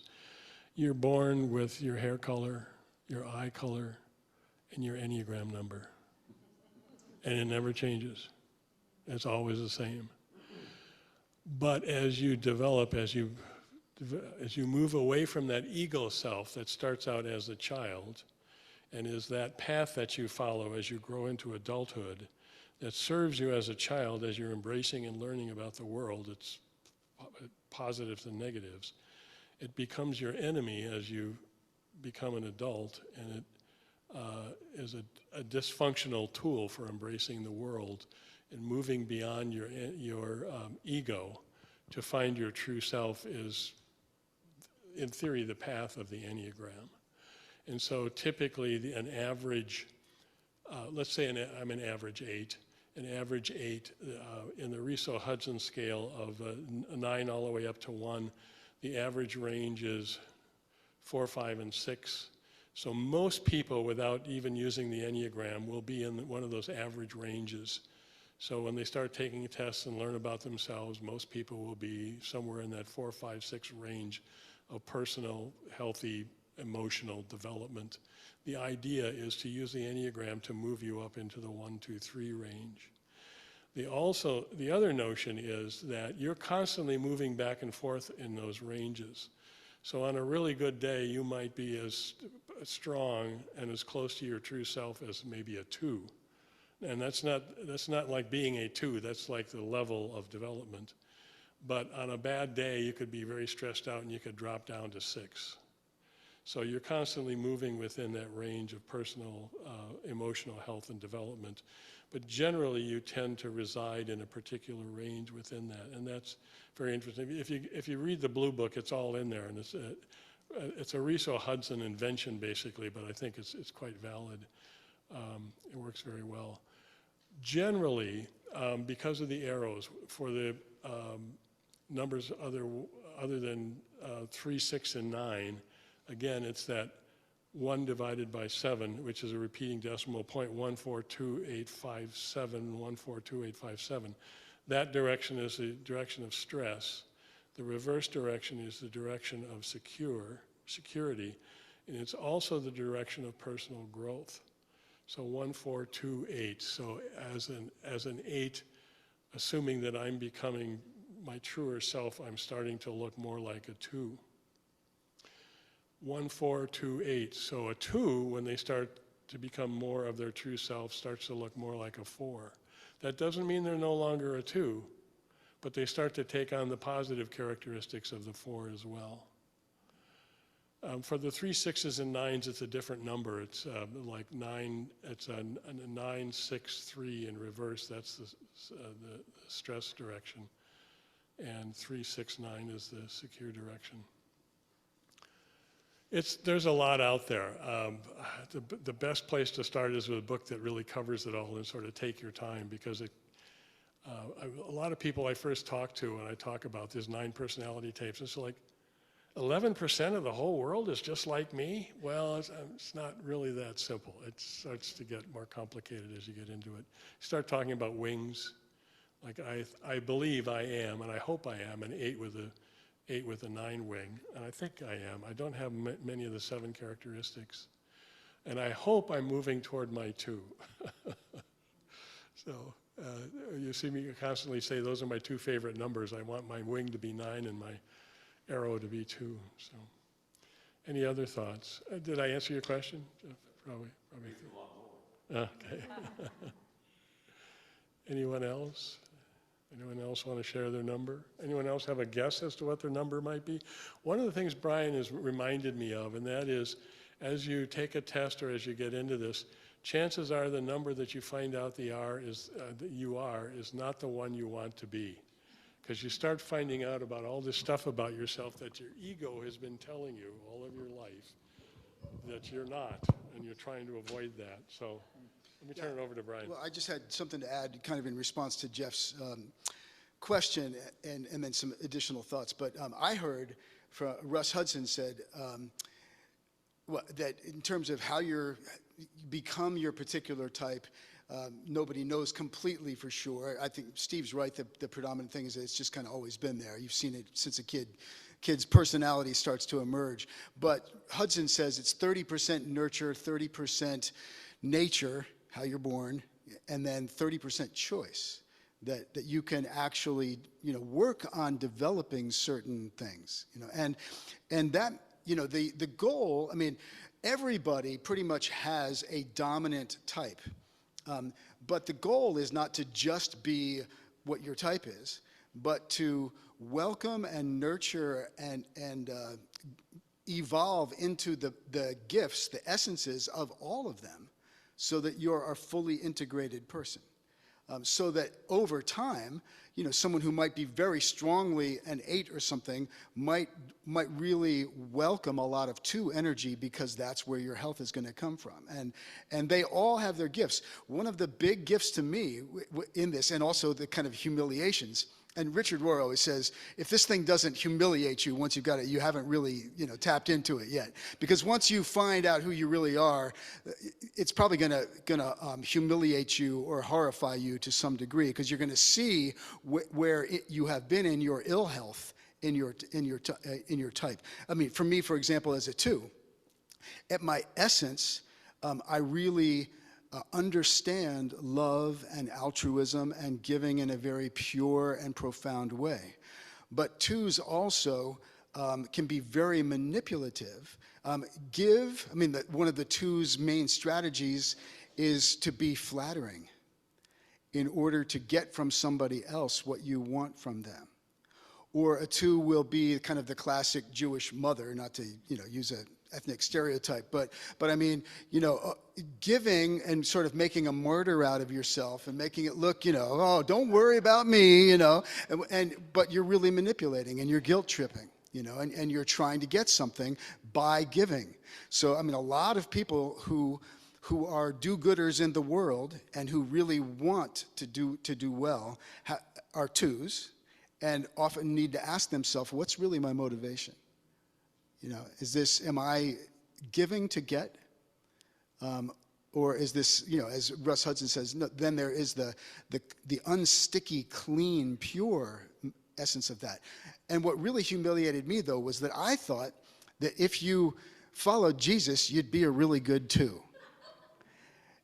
you're born with your hair color, your eye color, and your Enneagram number. And it never changes. It's always the same. But as you develop, as you move away from that ego self that starts out as a child, and is that path that you follow as you grow into adulthood that serves you as a child, as you're embracing and learning about the world, its positives and negatives, it becomes your enemy as you become an adult, and it is a dysfunctional tool for embracing the world and moving beyond your ego to find your true self is, in theory, the path of the Enneagram. And so typically an average, let's say I'm an average 8, an average 8 in the Riso-Hudson scale of a 9 all the way up to 1, the average range is 4, 5, and 6. So most people, without even using the Enneagram, will be in one of those average ranges. So when they start taking tests and learn about themselves, most people will be somewhere in that 4, 5, 6 range of personal, healthy, emotional development. The idea is to use the Enneagram to move you up into the 1, 2, 3 range. The other notion is that you're constantly moving back and forth in those ranges. So on a really good day, you might be as strong and as close to your true self as maybe a 2. And that's not like being a 2, that's like the level of development. But on a bad day, you could be very stressed out and you could drop down to 6. So you're constantly moving within that range of personal, emotional health and development. But generally, you tend to reside in a particular range within that, and that's very interesting. If you read the Blue Book, it's all in there, and it's a Riso-Hudson invention, basically, but I think it's quite valid. It works very well. Generally, because of the arrows, for the numbers other than 3, 6, and 9, again, it's that 1 divided by 7, which is a repeating decimal, 0.142857, 142857. That direction is the direction of stress. The reverse direction is the direction of security, and it's also the direction of personal growth. So 1428. So as an 8, assuming that I'm becoming my truer self, I'm starting to look more like a 2. 1428. So a 2, when they start to become more of their true self, starts to look more like a 4. That doesn't mean they're no longer a 2, but they start to take on the positive characteristics of the 4 as well. For the 3, 6s, and 9s, it's a different number. It's like 9, it's a 9, 6, 3 in reverse. That's the stress direction. And 3, 6, 9 is the secure direction. There's a lot out there. The best place to start is with a book that really covers it all and sort of take your time, because a lot of people I first talk to when I talk about these 9 personality types, it's like, 11% of the whole world is just like me? Well, it's not really that simple. It starts to get more complicated as you get into it. Start talking about wings. Like I believe I am, and I hope I am, an 8 with a 9 wing, and I think I am. I don't have many of the 7 characteristics, and I hope I'm moving toward my 2. So you see me constantly say those are my 2 favorite numbers. I want my wing to be 9 and my arrow to be 2. So, any other thoughts? Did I answer your question? Probably. Okay. Anyone else? Anyone else want to share their number? Anyone else have a guess as to what their number might be? One of the things Brian has reminded me of, and that is, as you take a test or as you get into this, chances are the number that you find out that you are is not the one you want to be. Because you start finding out about all this stuff about yourself that your ego has been telling you all of your life that you're not, and you're trying to avoid that. So let me turn it over to Brian. Well, I just had something to add kind of in response to Jeff's question and then some additional thoughts. But I heard from Russ Hudson said that in terms of how you become your particular type, nobody knows completely for sure. I think Steve's right. The predominant thing is that it's just kind of always been there. You've seen it since a kid's personality starts to emerge. But Hudson says it's 30% nurture, 30% nature, how you're born, and then 30% choice. That you can actually, work on developing certain things, and that, the goal. I mean, everybody pretty much has a dominant type. But the goal is not to just be what your type is, but to welcome and nurture and evolve into the gifts, the essences of all of them, so that you're a fully integrated person. So that over time, someone who might be very strongly an 8 or something might really welcome a lot of 2 energy, because that's where your health is going to come from. And they all have their gifts. One of the big gifts to me in this, and also the kind of humiliations, and Richard Rohr always says, if this thing doesn't humiliate you once you've got it, you haven't really, tapped into it yet. Because once you find out who you really are, it's probably gonna humiliate you or horrify you to some degree, because you're gonna see where you have been in your ill health in your type. I mean, for me, for example, as a 2, at my essence, I really understand love and altruism and giving in a very pure and profound way. But 2s also can be very manipulative. One of the 2's main strategies is to be flattering in order to get from somebody else what you want from them. Or a 2 will be kind of the classic Jewish mother, not to use a ethnic stereotype, but I mean, giving and sort of making a martyr out of yourself and making it look, oh, don't worry about me, but you're really manipulating and you're guilt tripping, and you're trying to get something by giving. So, I mean, a lot of people who who are do-gooders in the world and who really want to do well are 2s, and often need to ask themselves, what's really my motivation? You know, am I giving to get? Or is this, you know, as Russ Hudson says, no, then there is the unsticky, clean, pure essence of that. And what really humiliated me, though, was that I thought that if you followed Jesus, you'd be a really good 2.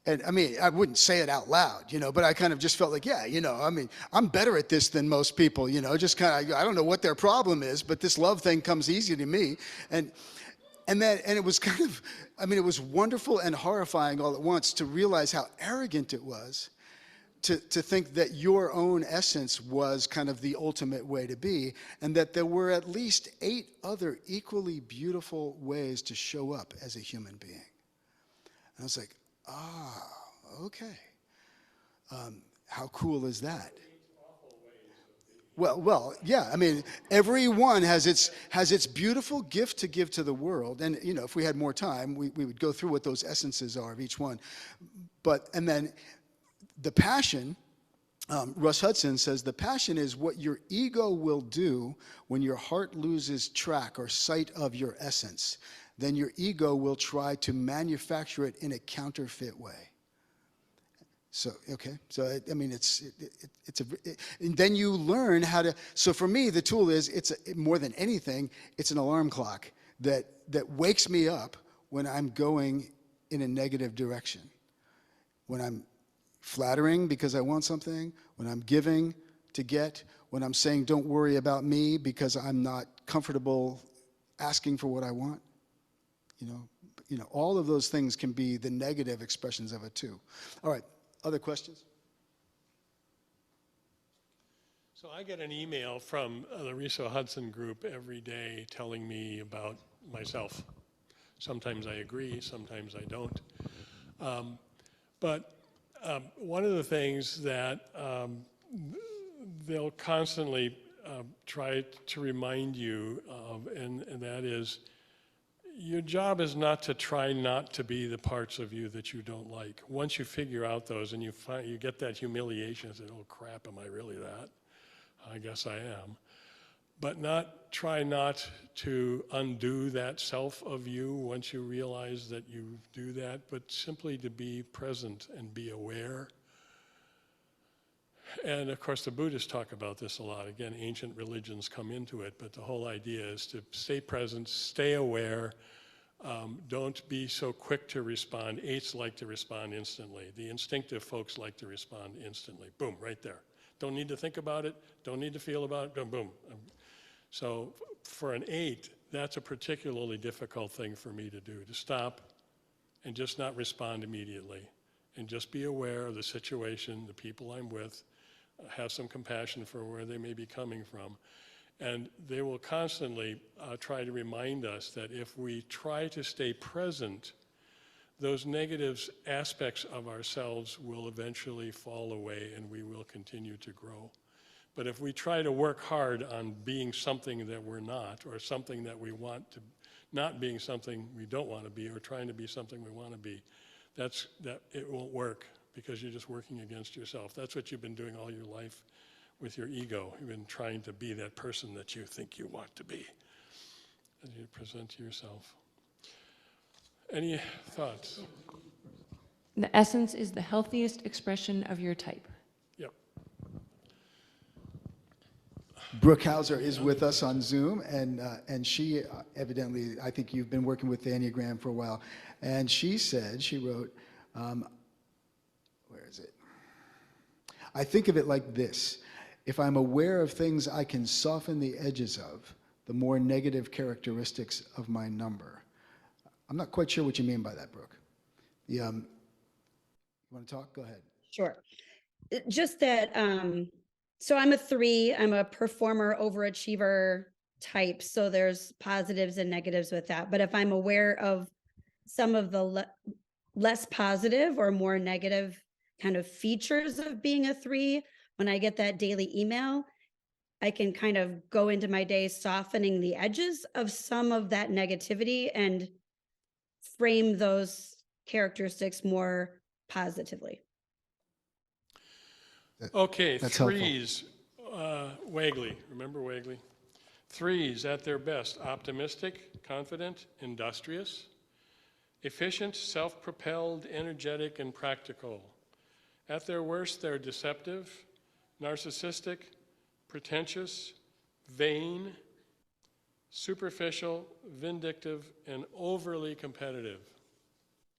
And I mean, I wouldn't say it out loud, you know, but I kind of just felt like, yeah, you know, I mean, I'm better at this than most people, you know, just kind of, I don't know what their problem is, but this love thing comes easy to me. And it was kind of, I mean, it was wonderful and horrifying all at once to realize how arrogant it was to think that your own essence was kind of the ultimate way to be, and that there were at least 8 other equally beautiful ways to show up as a human being. And I was like, okay. How cool is that? Well, yeah. I mean, every one has its beautiful gift to give to the world. And you know, if we had more time, we would go through what those essences are of each one. And then the passion. Russ Hudson says the passion is what your ego will do when your heart loses track or sight of your essence. Then your ego will try to manufacture it in a counterfeit way. So, okay, so I mean, and then you learn how to, so for me, the tool is, more than anything, it's an alarm clock that wakes me up when I'm going in a negative direction. When I'm flattering because I want something, when I'm giving to get, when I'm saying don't worry about me because I'm not comfortable asking for what I want. You know, all of those things can be the negative expressions of it too. All right, other questions? So I get an email from the Riso Hudson group every day telling me about myself. Sometimes I agree, sometimes I don't. But one of the things that they'll constantly try to remind you of, and that is, your job is not to try not to be the parts of you that you don't like. Once you figure out those and you get that humiliation and say, oh crap, am I really that? I guess I am. But try not to undo that self of you once you realize that you do that, but simply to be present and be aware. And of course, the Buddhists talk about this a lot. Again, ancient religions come into it, but the whole idea is to stay present, stay aware. Don't be so quick to respond. 8s like to respond instantly. The instinctive folks like to respond instantly. Boom, right there. Don't need to think about it. Don't need to feel about it. Boom, boom. So for an 8, that's a particularly difficult thing for me to do, to stop and just not respond immediately and just be aware of the situation, the people I'm with, have some compassion for where they may be coming from. And they will constantly try to remind us that if we try to stay present, those negative aspects of ourselves will eventually fall away and we will continue to grow. But if we try to work hard on being something that we're not, or something that we want to, not being something we don't want to be, or trying to be something we want to be, that it won't work, because you're just working against yourself. That's what you've been doing all your life with your ego. You've been trying to be that person that you think you want to be as you present to yourself. Any thoughts? The essence is the healthiest expression of your type. Yep. Brooke Hauser is with us on Zoom, and she evidently, I think you've been working with the Enneagram for a while, and she wrote, where is it? I think of it like this. If I'm aware of things I can soften the edges of, the more negative characteristics of my number. I'm not quite sure what you mean by that, Brooke. You want to talk? Go ahead. Sure. Just that, so I'm a 3, I'm a performer, overachiever type. So there's positives and negatives with that. But if I'm aware of some of the less positive or more negative kind of features of being a 3, when I get that daily email, I can kind of go into my day softening the edges of some of that negativity and frame those characteristics more positively. Okay, That's helpful. threes, Wagley, remember Wagley? Threes at their best, optimistic, confident, industrious, efficient, self-propelled, energetic, and practical. At their worst, they're deceptive, narcissistic, pretentious, vain, superficial, vindictive, and overly competitive.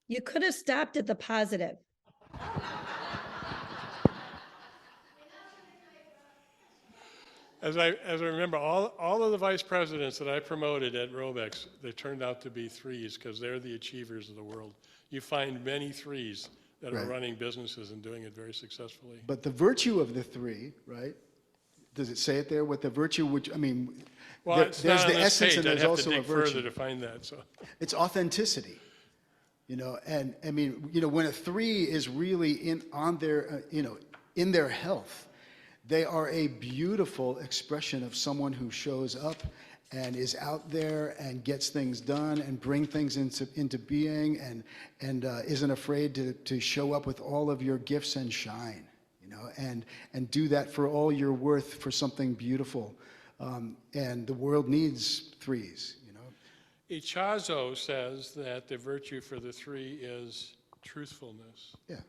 You could have stopped at the positive. As I remember, all of the vice presidents that I promoted at Robex, they turned out to be threes because they're the achievers of the world. You find many threes that are running businesses and doing it very successfully. But the virtue of the three, right? Does it say it there? What the virtue would, I mean, Well, there- it's there's not the on this essence page. and I'd there's have also to a dig further virtue. to find that. So, It's authenticity, you know, and I mean, you know, when a three is really in their health, they are a beautiful expression of someone who shows up and is out there and gets things done and bring things into being and isn't afraid to show up with all of your gifts and shine, you know, and do that for all you're worth for something beautiful. And the world needs threes, you know. Ichazo says that the virtue for the three is truthfulness. Yeah.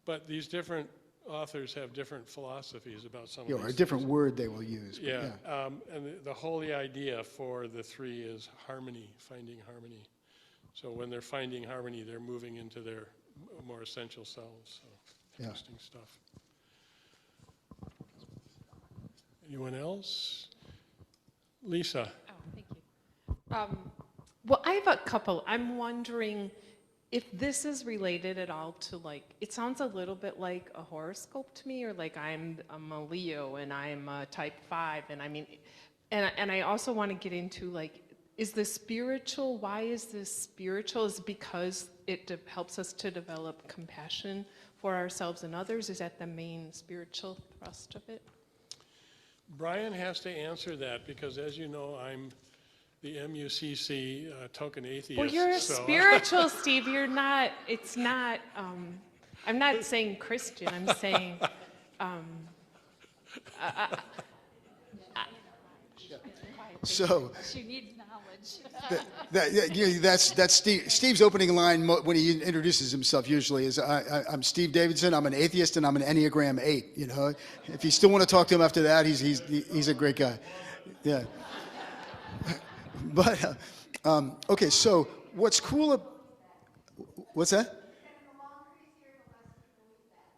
But these different authors have different philosophies about some You of know, these a different things. word they will use. But Yeah, and the holy idea for the three is harmony, finding harmony. So when they're finding harmony, they're moving into their more essential selves. So interesting stuff. Anyone else? Lisa. Oh, thank you. Well, I have a couple. I'm wondering if this is related at all to, like, it sounds a little bit like a horoscope to me, or like I'm a Leo and I'm a type 5, and I mean, and I also want to get into, like, is this spiritual? Why is this spiritual? Is it because it helps us to develop compassion for ourselves and others? Is that the main spiritual thrust of it? Brian has to answer that because, as you know, I'm the MUCC token atheist. Well, you're spiritual, Steve. You're not, it's not, I'm not saying Christian. I'm saying, So She needs knowledge. that's Steve's opening line when he introduces himself. Usually is I'm Steve Davidson. I'm an atheist and I'm an Enneagram 8. You know, if you still want to talk to him after that, he's a great guy. Yeah. But okay, so what's cool? What's that?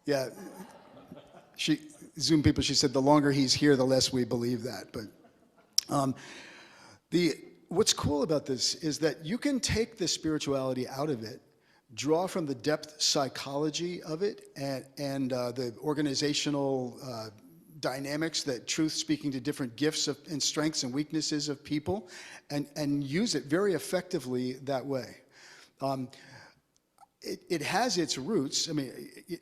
Yeah. Zoom people. She said the longer he's here, the less we believe that. But what's cool about this is that you can take the spirituality out of it, draw from the depth psychology of it, and the organizational dynamics, that truth speaking to different gifts and strengths and weaknesses of people, and use it very effectively that way. It has its roots. I mean,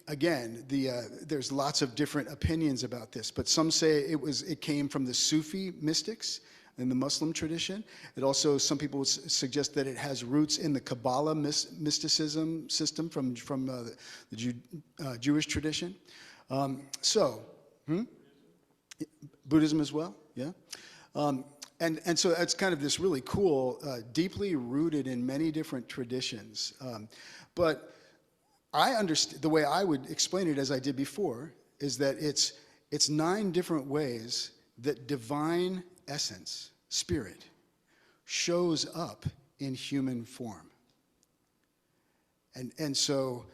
again, there's lots of different opinions about this, but some say it came from the Sufi mystics in the Muslim tradition. It also, some people would suggest that it has roots in the Kabbalah mysticism system from the Jewish tradition. Buddhism as well, yeah. And so that's kind of this really cool, deeply rooted in many different traditions. But I understand, the way I would explain it, as I did before, is that it's 9 different ways that divine essence, spirit, shows up in human form. And so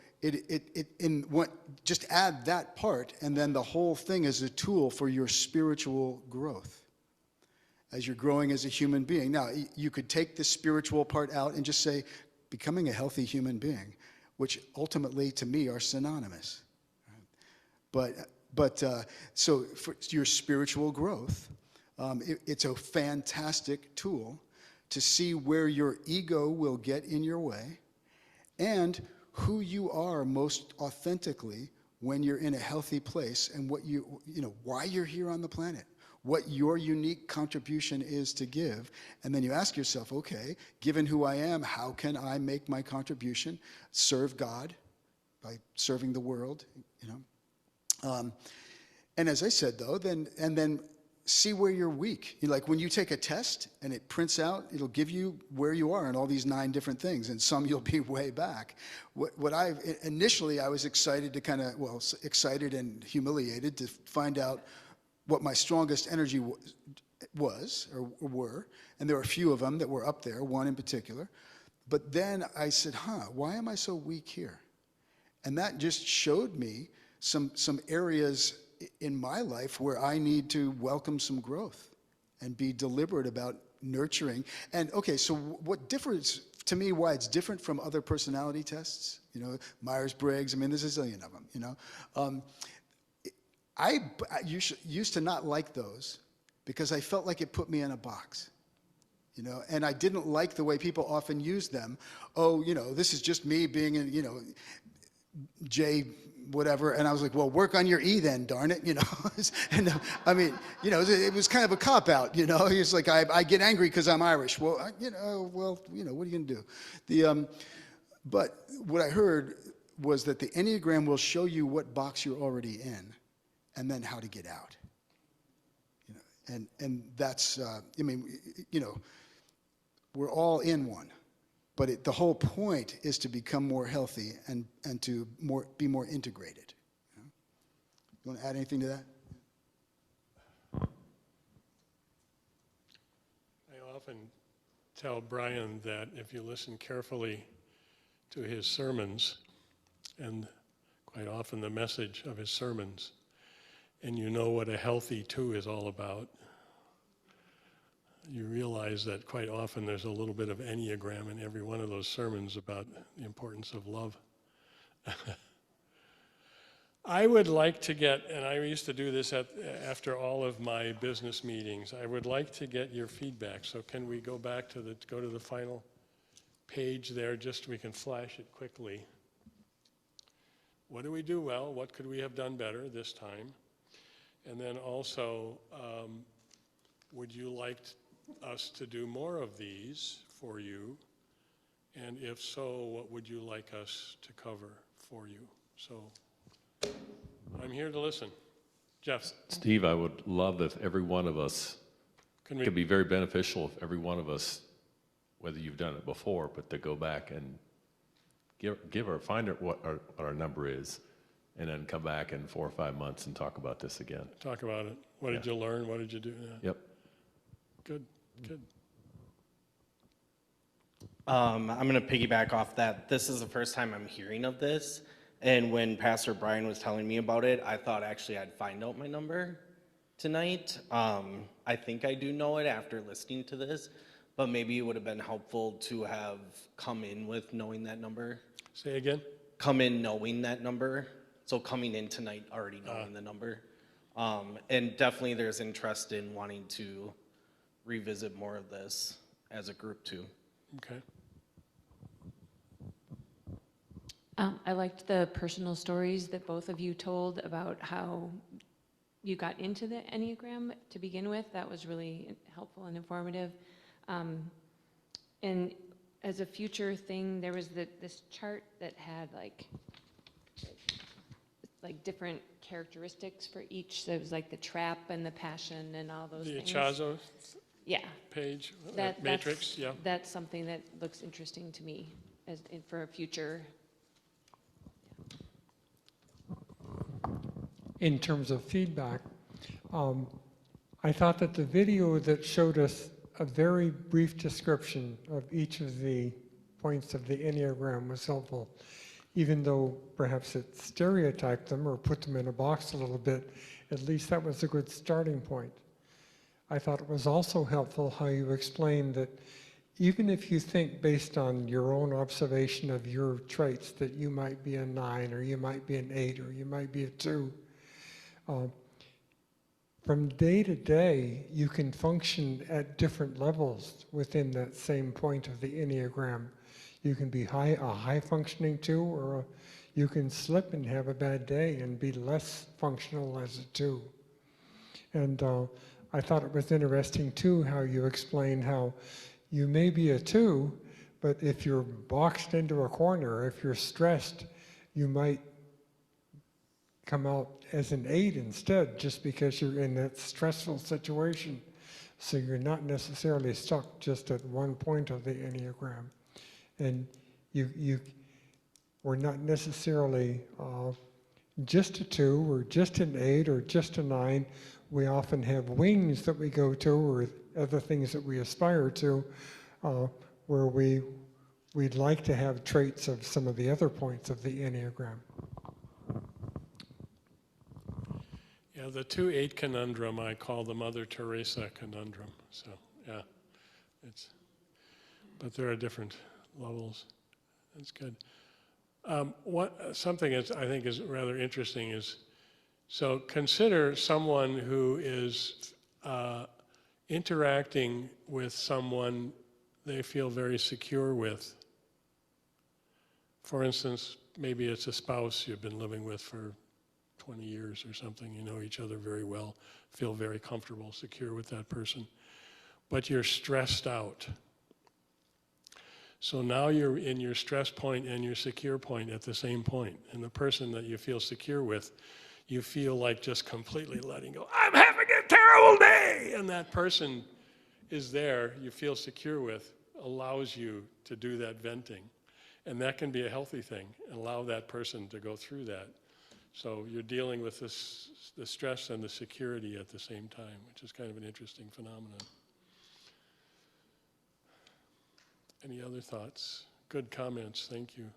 just add that part, and then the whole thing is a tool for your spiritual growth as you're growing as a human being. Now, you could take the spiritual part out and just say, becoming a healthy human being, which ultimately, to me, are synonymous. But so for your spiritual growth, it's a fantastic tool to see where your ego will get in your way and who you are most authentically when you're in a healthy place, and what why you're here on the planet, what your unique contribution is to give. And then you ask yourself, okay, given who I am, how can I make my contribution? Serve God by serving the world, you know. And as I said, though, then see where you're weak. Like when you take a test and it prints out, it'll give you where you are in all these 9 different things, and some you'll be way back. Initially I was excited to excited and humiliated to find out what my strongest energy was or were, and there were a few of them that were up there, one in particular. But then I said, why am I so weak here? And that just showed me some areas in my life where I need to welcome some growth and be deliberate about nurturing. And okay, so what differs to me, why it's different from other personality tests, you know, Myers-Briggs, I mean, there's a zillion of them, you know. I used to not like those because I felt like it put me in a box, you know, and I didn't like the way people often use them. Oh, you know, this is just me being, you know, J whatever, and I was like, well, work on your E then, darn it, you know. And I mean, you know, it was kind of a cop-out, you know. It's like, I get angry because I'm Irish. Well, you know, what are you going to do? But what I heard was that the Enneagram will show you what box you're already in and then how to get out. You know, and that's, I mean, you know, we're all in one. But the whole point is to become more healthy and to be more integrated. You want to add anything to that? I often tell Brian that if you listen carefully to his sermons, and quite often the message of his sermons, and you know what a healthy 2 is all about, you realize that quite often there's a little bit of Enneagram in every one of those sermons about the importance of love. I would like to get, and I used to do this after all of my business meetings, I would like to get your feedback. So can we go back to the final page there, just so we can flash it quickly. What do we do well? What could we have done better this time? And then also, would you like us to do more of these for you? And if so, what would you like us to cover for you? So I'm here to listen. Jeff. Steve, I would love if every one of us, could be very beneficial if every one of us, whether you've done it before, but to go back and find out what our number is, and then come back in 4 or 5 months and talk about this again. Talk about it. What did you learn? What did you do? Yeah. Yep. Good. I'm going to piggyback off that. This is the first time I'm hearing of this. And when Pastor Brian was telling me about it, I thought actually I'd find out my number tonight. I think I do know it after listening to this, but maybe it would have been helpful to have come in with knowing that number. Say again? Come in knowing that number. So coming in tonight already knowing the number. And definitely there's interest in wanting to revisit more of this as a group too. Okay. I liked the personal stories that both of you told about how you got into the Enneagram to begin with. That was really helpful and informative. And as a future thing, there was this chart that had like different characteristics for each. So it was like the trap and the passion and all those things. The Chazo page, matrix, yeah. That's something that looks interesting to me for a future. In terms of feedback, I thought that the video that showed us a very brief description of each of the points of the Enneagram was helpful. Even though perhaps it stereotyped them or put them in a box a little bit, at least that was a good starting point. I thought it was also helpful how you explained that even if you think based on your own observation of your traits that you might be a 9 or you might be an 8 or you might be a 2, from day to day you can function at different levels within that same point of the Enneagram. You can be a high functioning 2, or you can slip and have a bad day and be less functional as a 2. And I thought it was interesting too how you explained how you may be a 2, but if you're boxed into a corner, if you're stressed, you might come out as an 8 instead, just because you're in that stressful situation. So you're not necessarily stuck just at one point of the Enneagram. And you we're not necessarily just a 2 or just an 8 or just a 9. We often have wings that we go to, or other things that we aspire to, where we'd like to have traits of some of the other points of the Enneagram. Yeah, the 2-8 conundrum I call the Mother Teresa conundrum. So yeah, but there are different levels. That's good. Something that I think is rather interesting is, so consider someone who is interacting with someone they feel very secure with. For instance, maybe it's a spouse you've been living with for 20 years or something, you know each other very well, feel very comfortable, secure with that person, but you're stressed out. So now you're in your stress point and your secure point at the same point. And the person that you feel secure with, you feel like just completely letting go. I'm having a terrible day! And that person is there, you feel secure with, allows you to do that venting. And that can be a healthy thing, and allow that person to go through that. So you're dealing with the stress and the security at the same time, which is kind of an interesting phenomenon. Any other thoughts? Good comments, thank you.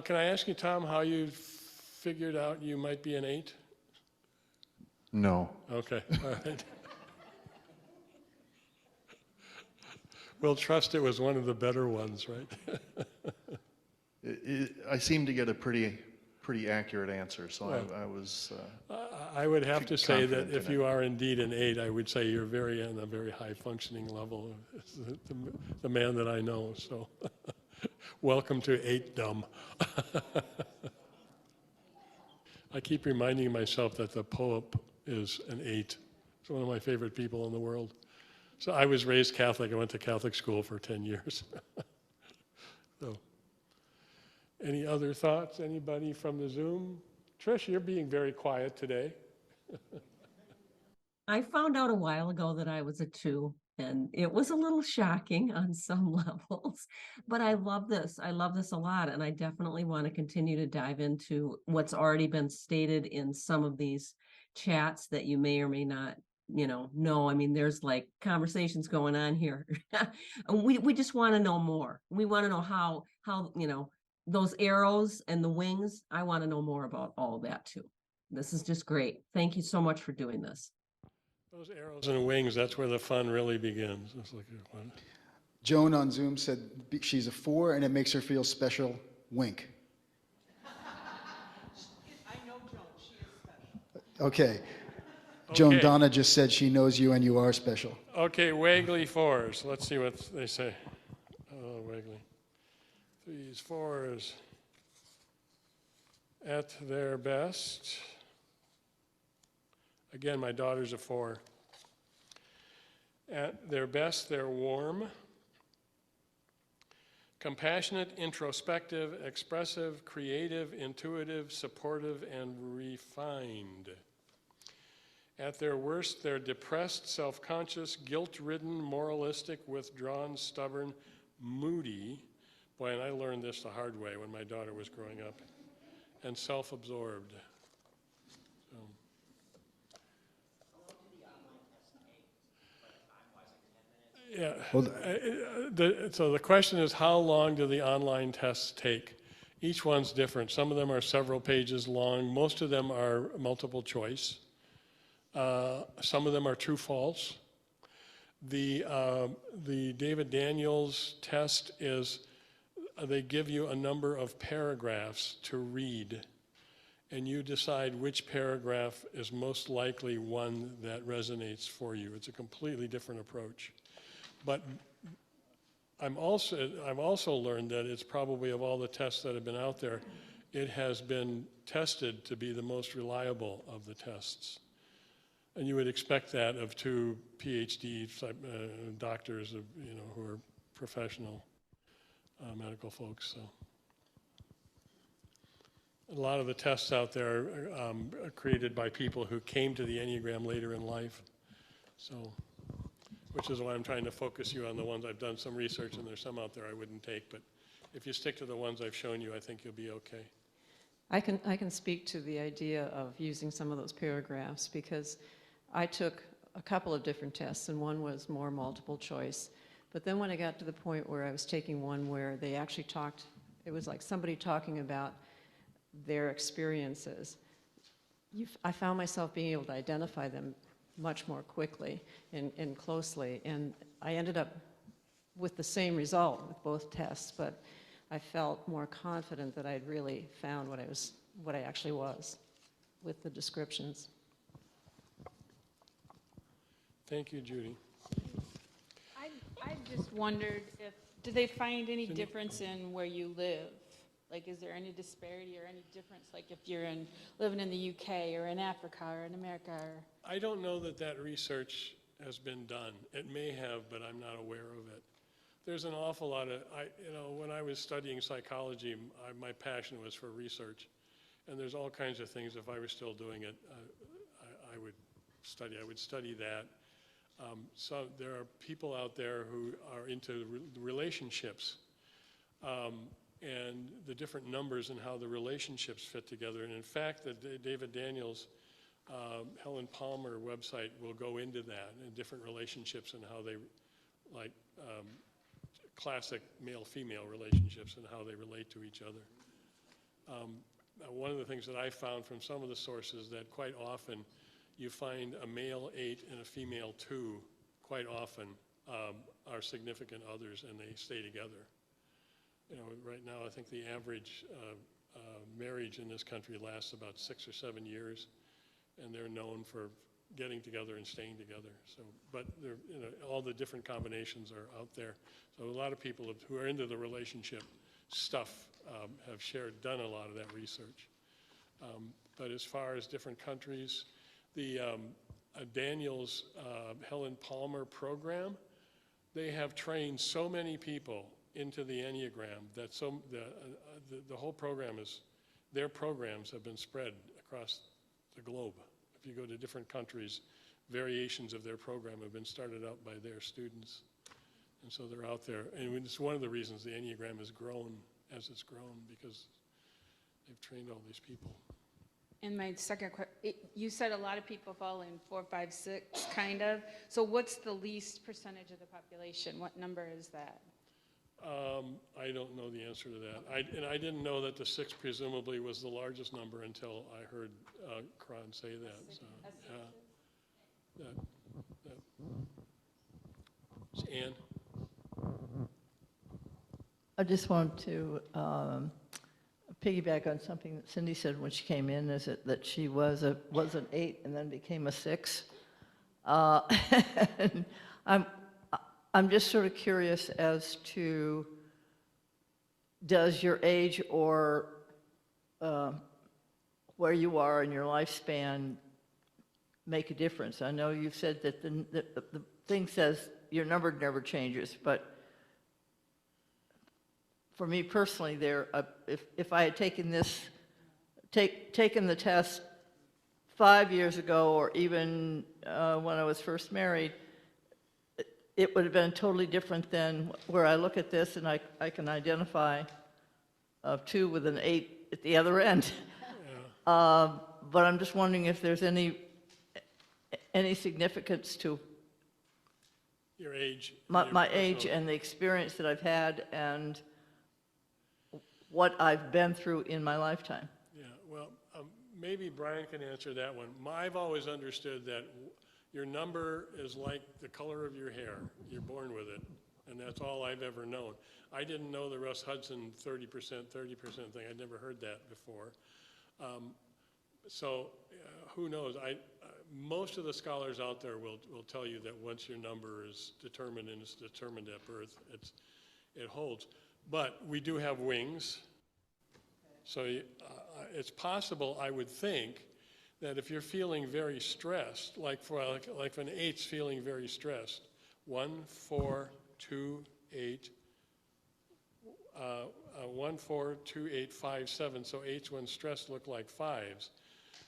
Can I ask you, Tom, how you figured out you might be an 8? No. Okay, all right. We'll trust it was one of the better ones, right? I seem to get a pretty accurate answer, so Well, I was. I would have to say that confident if in you it. are indeed an 8, I would say you're on a very high functioning level. The man that I know, so welcome to 8-dom. I keep reminding myself that the Pope is an 8. He's one of my favorite people in the world. So I was raised Catholic. I went to Catholic school for 10 years. So, any other thoughts? Anybody from the Zoom? Trish, you're being very quiet today. I found out a while ago that I was a 2, and it was a little shocking on some levels, but I love this. I love this a lot, and I definitely want to continue to dive into what's already been stated in some of these chats that you may or may not, know. I mean, there's like conversations going on here. we just want to know more. We want to know how, those arrows and the wings. I want to know more about all of that too. This is just great. Thank you so much for doing this. Those arrows and wings, that's where the fun really begins. Let's look at one. Joan on Zoom said she's a 4 and it makes her feel special. Wink. I know Joan, she is special. Okay. Joan Okay. Donna just said she knows you and you are special. Okay, Wagley 4s. Let's see what they say. Oh, Wagley. 3s, 4s. At their best. Again, my daughter's a 4. At their best, they're warm, compassionate, introspective, expressive, creative, intuitive, supportive, and refined. At their worst, they're depressed, self-conscious, guilt-ridden, moralistic, withdrawn, stubborn, moody. Boy, and I learned this the hard way when my daughter was growing up. And self-absorbed. So. Yeah. So the question is, how long do the online tests take? Each one's different. Some of them are several pages long. Most of them are multiple choice. Some of them are true-false. The David Daniels test is they give you a number of paragraphs to read, and you decide which paragraph is most likely one that resonates for you. It's a completely different approach. But I've also learned that it's probably, of all the tests that have been out there, it has been tested to be the most reliable of the tests. And you would expect that of two PhD doctors, who are professional medical folks. So a lot of the tests out there are created by people who came to the Enneagram later in life. So, which is why I'm trying to focus you on the ones I've done some research, and there's some out there I wouldn't take. But if you stick to the ones I've shown you, I think you'll be okay. I can speak to the idea of using some of those paragraphs, because I took a couple of different tests, and one was more multiple choice. But then when I got to the point where I was taking one where they actually talked, it was like somebody talking about their experiences. I found myself being able to identify them much more quickly and closely, and I ended up with the same result with both tests, but I felt more confident that I'd really found what I actually was with the descriptions. Thank you, Judy. I just wondered do they find any difference in where you live? Like, is there any disparity or any difference, like if you're living in the UK or in Africa or in America? I don't know that research has been done. It may have, but I'm not aware of it. There's an awful lot of, when I was studying psychology, my passion was for research. And there's all kinds of things, if I were still doing it, I would study that. So there are people out there who are into relationships and the different numbers and how the relationships fit together. And in fact, the David Daniels, Helen Palmer website will go into that, and different relationships and how they, like classic male-female relationships and how they relate to each other. One of the things that I found from some of the sources that quite often you find a male 8 and a female 2 quite often are significant others, and they stay together. Right now I think the average marriage in this country lasts about 6 or 7 years, and they're known for getting together and staying together. So, but all the different combinations are out there. So a lot of people who are into the relationship stuff have done a lot of that research. But as far as different countries, the Daniels Helen Palmer program, they have trained so many people into the Enneagram that the whole program their programs have been spread across the globe. If you go to different countries, variations of their program have been started out by their students. And so they're out there. And it's one of the reasons the Enneagram has grown as it's grown, because they've trained all these people. And my second question, you said a lot of people fall in 4, 5, 6, kind of. So what's the least percentage of the population? What number is that? I don't know the answer to that. And I didn't know that the 6 presumably was the largest number until I heard Cron say that. So, yeah. Ann? I just want to piggyback on something that Cindy said when she came in, that she was an 8 and then became a 6. And I'm just sort of curious as to, does your age or where you are in your lifespan make a difference? I know you've said that the thing says your number never changes, but for me personally, if I had taken the test 5 years ago, or even when I was first married, it would have been totally different than where I look at this and I can identify 2 with an 8 at the other end. Yeah. But I'm just wondering if there's any significance to your age, my age and the experience that I've had and what I've been through in my lifetime. Yeah, well, maybe Brian can answer that one. I've always understood that your number is like the color of your hair. You're born with it, and that's all I've ever known. I didn't know the Russ Hudson 30% thing. I'd never heard that before. So who knows? Most of the scholars out there will tell you that once your number is determined, and it's determined at birth, it holds. But we do have wings, so it's possible, I would think, that if you're feeling very stressed, like an 8's feeling very stressed, 1, 4, 2, 8, 1, 4, 2, 8, 5, 7. So 8's when stressed look like 5's.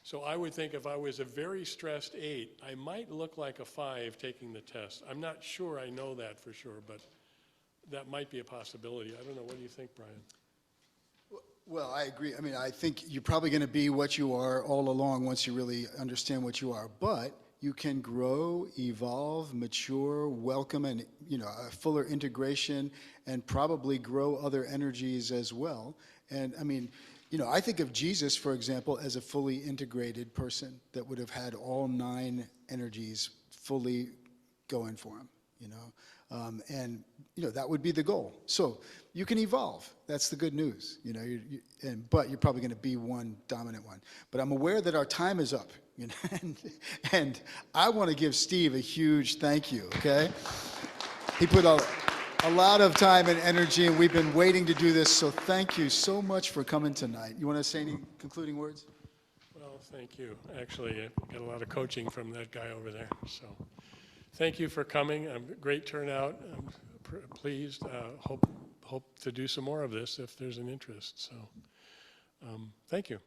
So I would think if I was a very stressed 8, I might look like a 5 taking the test. I'm not sure I know that for sure, but that might be a possibility. I don't know. What do you think, Brian? Well, I agree. I mean, I think you're probably going to be what you are all along once you really understand what you are. But you can grow, evolve, mature, welcome, and a fuller integration, and probably grow other energies as well. And I mean, I think of Jesus, for example, as a fully integrated person that would have had all 9 energies fully going for him. And that would be the goal. So you can evolve. That's the good news. But you're probably going to be one dominant one. But I'm aware that our time is up. And I want to give Steve a huge thank you. Okay, he put a lot of time and energy, and we've been waiting to do this. So thank you so much for coming tonight. You want to say any concluding words? Well, thank you. Actually, I got a lot of coaching from that guy over there. So. Thank you for coming. Great turnout. I'm pleased. Hope to do some more of this if there's an interest. So, thank you.